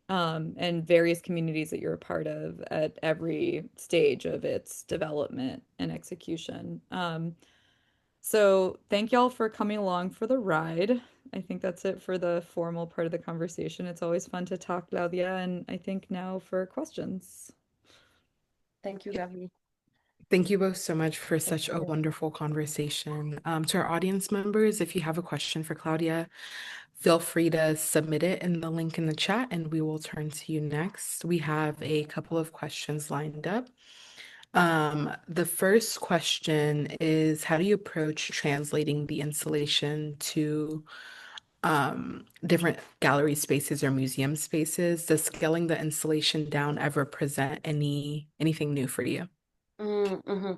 and various communities that you're a part of at every stage of its development and execution. So thank y'all for coming along for the ride. I think that's it for the formal part of the conversation. It's always fun to talk, Claudia, and I think now for questions. Thank you, Gaby. Thank you both so much for such a wonderful conversation. To our audience members, if you have a question for Claudia, feel free to submit it in the link in the chat and we will turn to you next. We have a couple of questions lined up. The first question is, how do you approach translating the installation to different gallery spaces or museum spaces? Does scaling the installation down ever present anything new for you? Mm-hmm.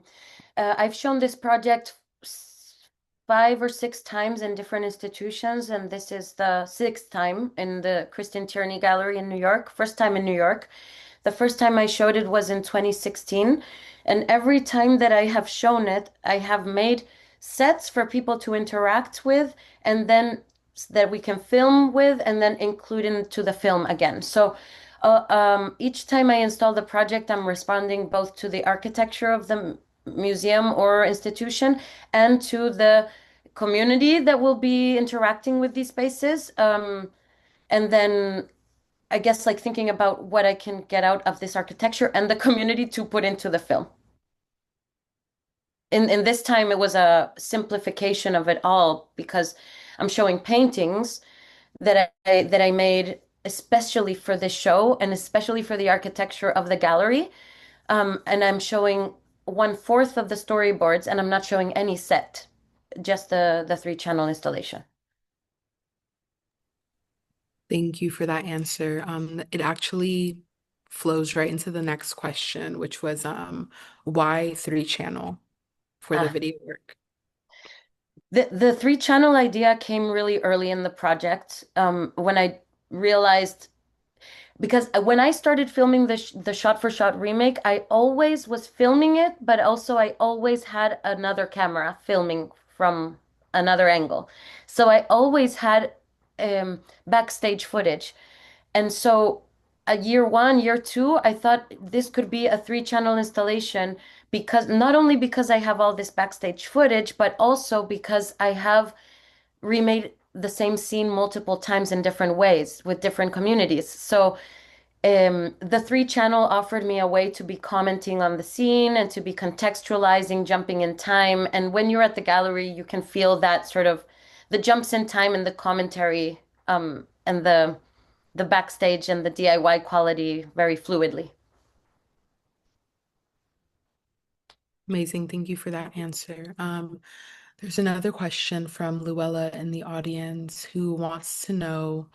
I've shown this project 5 or 6 times in different institutions, and this is the sixth time in the Christian Tierney Gallery in New York. First time in New York. The first time I showed it was in 2016, and every time that I have shown it, I have made sets for people to interact with, and then that we can film with, and then include into the film again. So each time I install the project, I'm responding both to the architecture of the museum or institution and to the community that will be interacting with these spaces. And then I guess like thinking about what I can get out of this architecture and the community to put into the film. In this time, it was a simplification of it all because I'm showing paintings that I made especially for this show and especially for the architecture of the gallery. And I'm showing 1/4 of the storyboards, and I'm not showing any set, just the three-channel installation. Thank you for that answer. It actually flows right into the next question, which was why three channel for the video work? The three channel idea came really early in the project, when I realized, because when I started filming the shot for shot remake, I always was filming it, but also I always had another camera filming from another angle. So I always had backstage footage. And so year one, year two, I thought this could be a three channel installation, because not only because I have all this backstage footage, but also because I have remade the same scene multiple times in different ways with different communities. So the three channel offered me a way to be commenting on the scene and to be contextualizing, jumping in time. And when you're at the gallery, you can feel that sort of the jumps in time and the commentary, and the backstage and the DIY quality very fluidly. Amazing. Thank you for that answer. There's another question from Luella in the audience who wants to know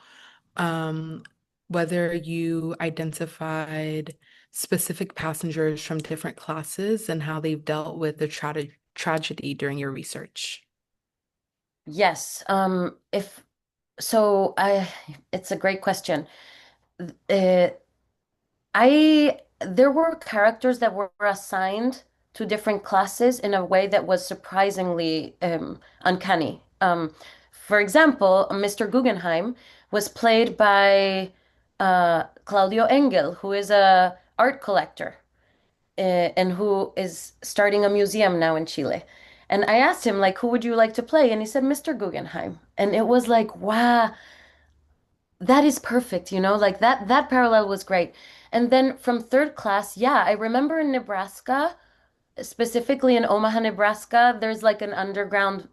um, whether you identified specific passengers from different classes and how they've dealt with the tragedy during your research. Yes. If so, it's a great question. Uh, there were characters that were assigned to different classes in a way that was surprisingly uncanny. For example, Mr. Guggenheim was played by Claudio Engel, who is a art collector, and who is starting a museum now in Chile. And I asked him, like, who would you like to play? And he said, Mr. Guggenheim. And it was like, wow, that is perfect, like that parallel was great. And then from third class, yeah, I remember in Nebraska, specifically in Omaha, Nebraska, there's like an underground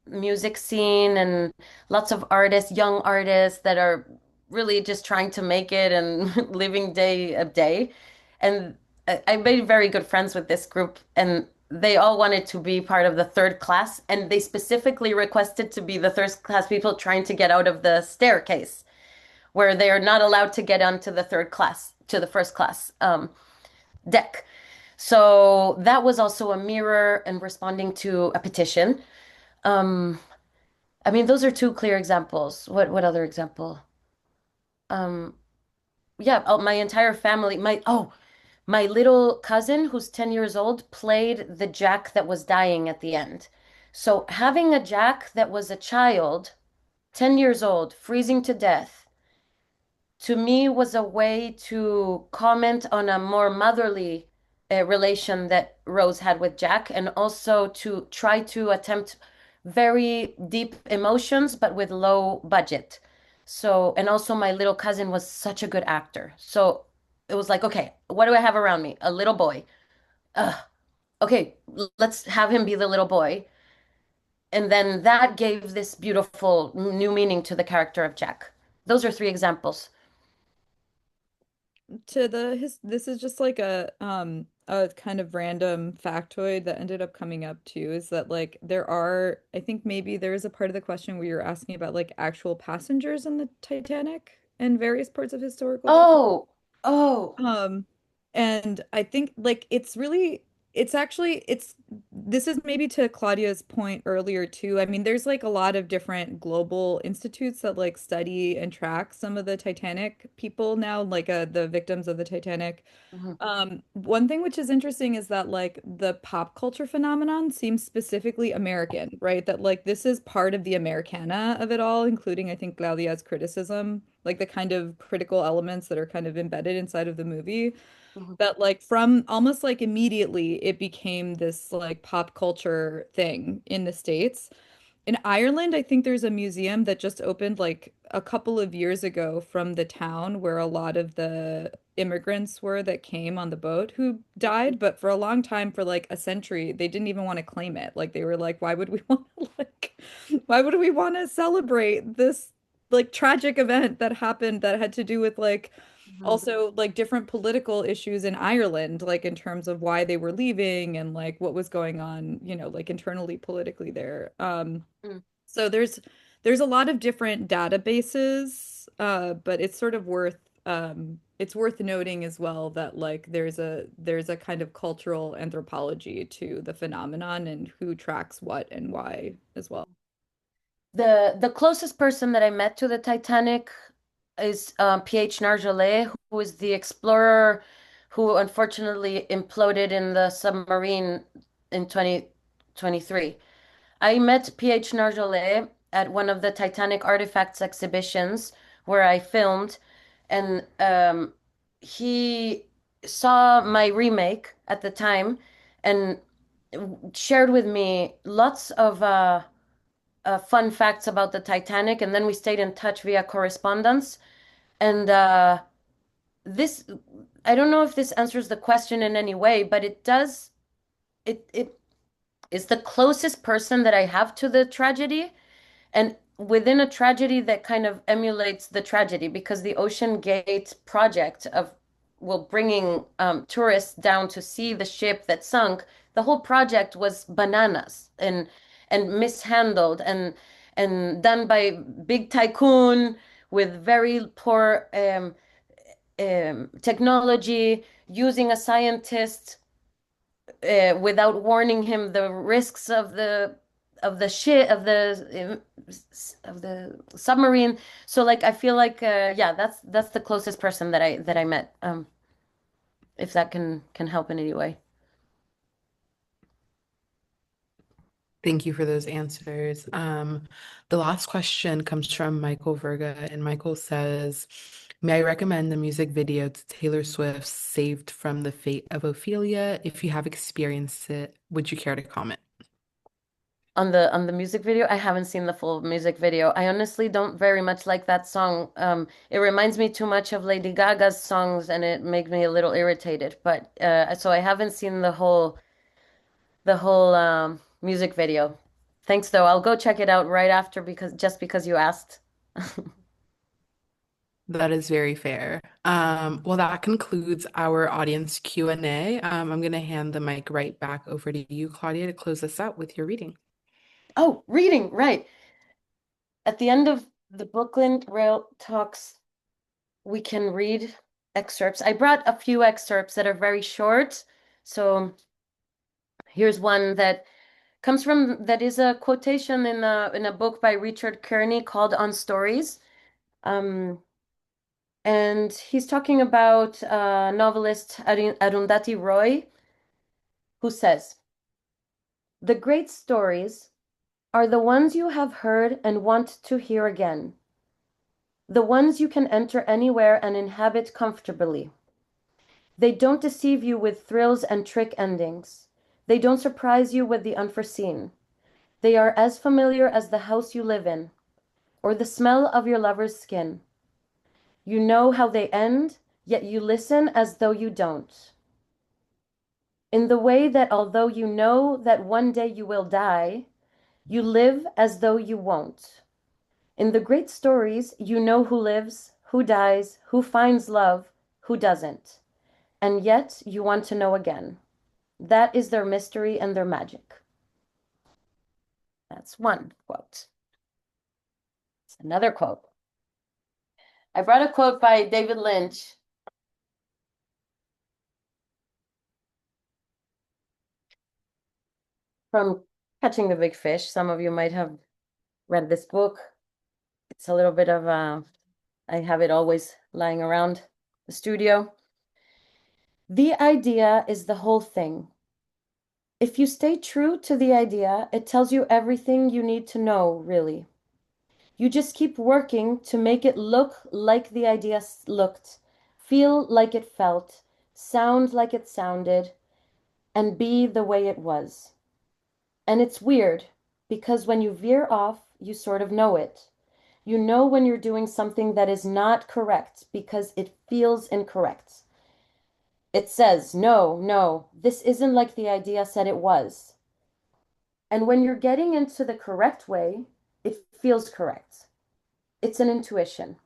music scene and lots of artists, young artists that are really just trying to make it and living day a day. And I made very good friends with this group, and they all wanted to be part of the third class, and they specifically requested to be the third class people trying to get out of the staircase where they are not allowed to get onto the third class, to the first class deck. So that was also a mirror and responding to a petition. Um, I mean, those are two clear examples. What other example? Um, yeah, my entire family, my little cousin who's 10 years old played the Jack that was dying at the end. So having a Jack that was a child, 10 years old, freezing to death, to me was a way to comment on a more motherly relation that Rose had with Jack, and also to try to attempt very deep emotions, but with low budget. So, and also my little cousin was such a good actor. So it was like, okay, what do I have around me? A little boy. Okay, let's have him be the little boy. And then that gave this beautiful new meaning to the character of Jack. Those are three examples. To this is just like a kind of random factoid that ended up coming up too, is that like there are, I think maybe there is a part of the question where you're asking about like actual passengers in the Titanic and various parts of historical fiction. Oh, oh. And I think like it's actually it's this is maybe to Claudia's point earlier too. I mean, there's like a lot of different global institutes that like study and track some of the Titanic people now, like the victims of the Titanic. Mhm. One thing which is interesting is that like the pop culture phenomenon seems specifically American, right? That like this is part of the Americana of it all, including I think Claudia's criticism, like the kind of critical elements that are kind of embedded inside of the movie. Mhm. That like from almost like immediately it became this like pop culture thing in the States. In Ireland, I think there's a museum that just opened like a couple of years ago from the town where a lot of the immigrants were that came on the boat who died. But for a long time, for like a century, they didn't even want to claim it. Like they were like, why would we want to like, why would we want to celebrate this like tragic event that happened that had to do with like Mhm. also like different political issues in Ireland, like in terms of why they were leaving and like what was going on, like internally politically there. Mm. So there's a lot of different databases, but it's sort of it's worth noting as well that like there's a kind of cultural anthropology to the phenomenon and who tracks what and why as well. The closest person that I met to the Titanic is P.H. Nargeolet, who is the explorer who unfortunately imploded in the submarine in 2023. I met P.H. Nargeolet at one of the Titanic artifacts exhibitions where I filmed, and he saw my remake at the time and shared with me lots of fun facts about the Titanic, and then we stayed in touch via correspondence. And this, I don't know if this answers the question in any way, but it does. It is the closest person that I have to the tragedy, and within a tragedy that kind of emulates the tragedy, because the Ocean Gate project of well bringing tourists down to see the ship that sunk, the whole project was bananas and mishandled and done by big tycoon with very poor technology, using a scientist without warning him the risks of the ship of the submarine. So like I feel like yeah, that's the closest person that I met. If that can help in any way. Thank you for those answers. The last question comes from Michael Verga, and Michael says, may I recommend the music video to Taylor Swift's Saved from the Fate of Ophelia? If you have experienced it, would you care to comment? On the music video, I haven't seen the full music video. I honestly don't very much like that song. It reminds me too much of Lady Gaga's songs, and it makes me a little irritated. But so I haven't seen the whole music video. Thanks though. I'll go check it out right after because just because you asked. That is very fair. Well, that concludes our audience Q&A. I'm going to hand the mic right back over to you, Claudia, to close us out with your reading. Oh, reading, right. At the end of the Brooklyn Rail Talks, we can read excerpts. I brought a few excerpts that are very short. So here's one that comes from, that is a quotation in a book by Richard Kearney called On Stories. And he's talking about novelist Arundhati Roy, who says, "The great stories are the ones you have heard and want to hear again, the ones you can enter anywhere and inhabit comfortably. They don't deceive you with thrills and trick endings. They don't surprise you with the unforeseen. They are as familiar as the house you live in, or the smell of your lover's skin. You know how they end, yet you listen as though you don't. In the way that although you know that one day you will die, you live as though you won't. In the great stories, you know who lives, who dies, who finds love, who doesn't. And yet you want to know again. That is their mystery and their magic." That's one quote. It's another quote. I brought a quote by David Lynch. From Catching the Big Fish. Some of you might have read this book. It's a little bit of I have it always lying around the studio. "The idea is the whole thing. If you stay true to the idea, it tells you everything you need to know, really. You just keep working to make it look like the idea looked, feel like it felt, sound like it sounded, and be the way it was. And it's weird, because when you veer off, you sort of know it. You know when you're doing something that is not correct because it feels incorrect. It says, no, no, this isn't like the idea said it was. And when you're getting into the correct way, it feels correct. It's an intuition.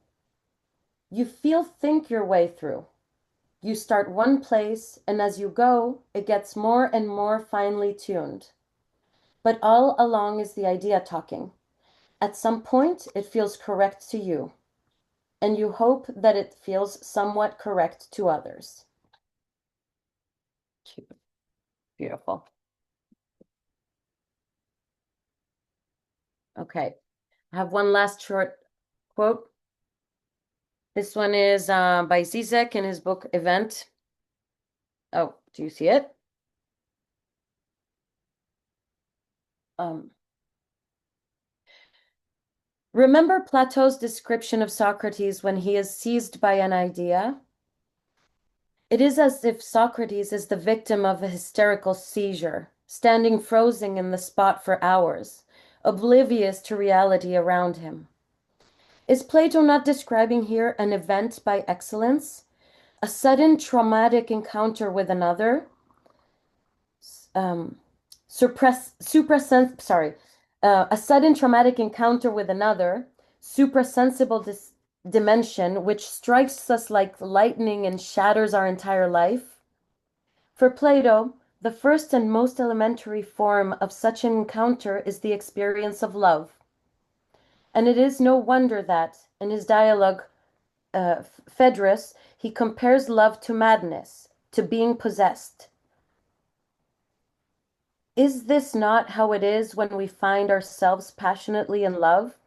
You think your way through. You start one place, and as you go, it gets more and more finely tuned. But all along is the idea talking. At some point, it feels correct to you, and you hope that it feels somewhat correct to others." Beautiful. Okay. I have one last short quote. This one is by Zizek in his book Event. Oh, do you see it? Remember Plato's description of Socrates when he is seized by an idea? It is as if Socrates is the victim of a hysterical seizure, standing frozen in the spot for hours, oblivious to reality around him. Is Plato not describing here an event by excellence? A sudden traumatic encounter with another? A sudden traumatic encounter with another, suprasensible dimension, which strikes us like lightning and shatters our entire life. For Plato, the first and most elementary form of such an encounter is the experience of love. And it is no wonder that, in his dialogue, Phaedrus, he compares love to madness, to being possessed. Is this not how it is when we find ourselves passionately in love?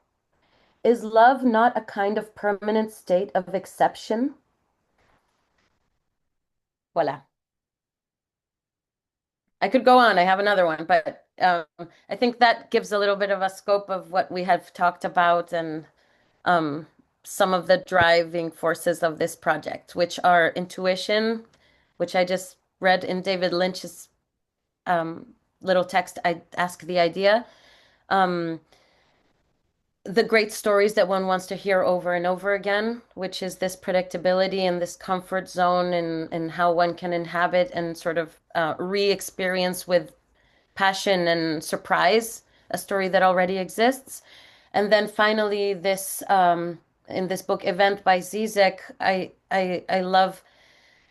Is love not a kind of permanent state of exception? Voila. I could go on. I have another one, but I think that gives a little bit of a scope of what we have talked about and some of the driving forces of this project, which are intuition, which I just read in David Lynch's little text, I Ask the Idea. The great stories that one wants to hear over and over again, which is this predictability and this comfort zone and how one can inhabit and sort of re-experience with passion and surprise a story that already exists. And then finally, this in this book, Event by Zizek, I love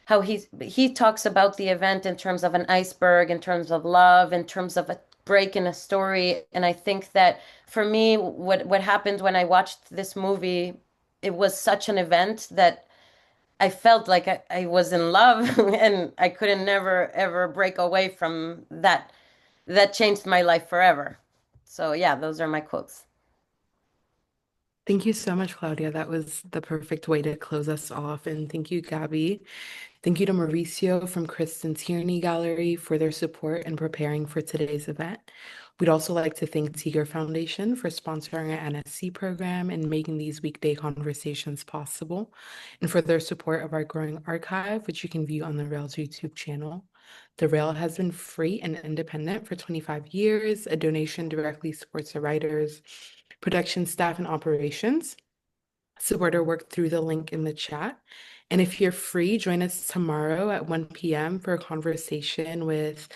how he talks about the event in terms of an iceberg, in terms of love, in terms of a break in a story. And I think that for me, what happened when I watched this movie, it was such an event that I felt like I was in love and I couldn't never ever break away from that. That changed my life forever. So yeah, those are my quotes. Thank you so much, Claudia. That was the perfect way to close us off. And thank you, Gabby. Thank you to Mauricio from Kristen Tierney Gallery for their support in preparing for today's event. We'd also like to thank Tiger Foundation for sponsoring our NSC program and making these weekday conversations possible, and for their support of our growing archive, which you can view on the Rail's YouTube channel. The Rail has been free and independent for 25 years. A donation directly supports the writers, production staff, and operations. Support our work through the link in the chat. And if you're free, join us tomorrow at 1 p.m. for a conversation with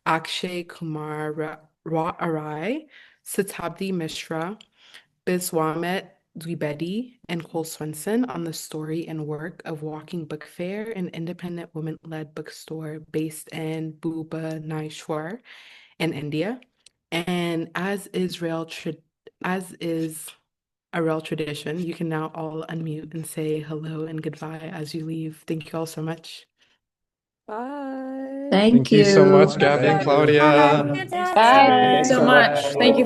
Akshay Kumar Arai, Satabdi Mishra, Biswamet Dwibedi, and Cole Swenson on the story and work of Walking Book Fair, an independent women-led bookstore based in Bhubaneswar in India. And as is a real tradition, you can now all unmute and say hello and goodbye as you leave. Thank you all so much. Bye. Thank you so much, Gabby and Claudia. Bye. So much. Thank you.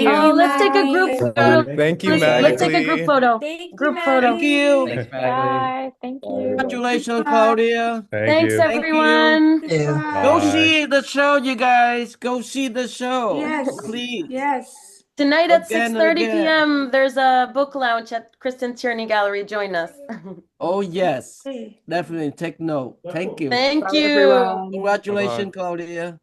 Oh, let's take a group photo. Thank you, Let's take a group Magically. photo. Group photo. Thank you. Thanks, Bye. Thank you. Congratulations, Claudia. Thanks, you. everyone. Go Bye. see the show, you guys. Go see the show. Yes. Please. Yes. Tonight at Again and 6:30 again. p.m. there's a book launch at Kristen Tierney Gallery. Join us. Oh, yes. Definitely take note. Thank you. Thank Bye, you. everyone. Congratulations, Claudia.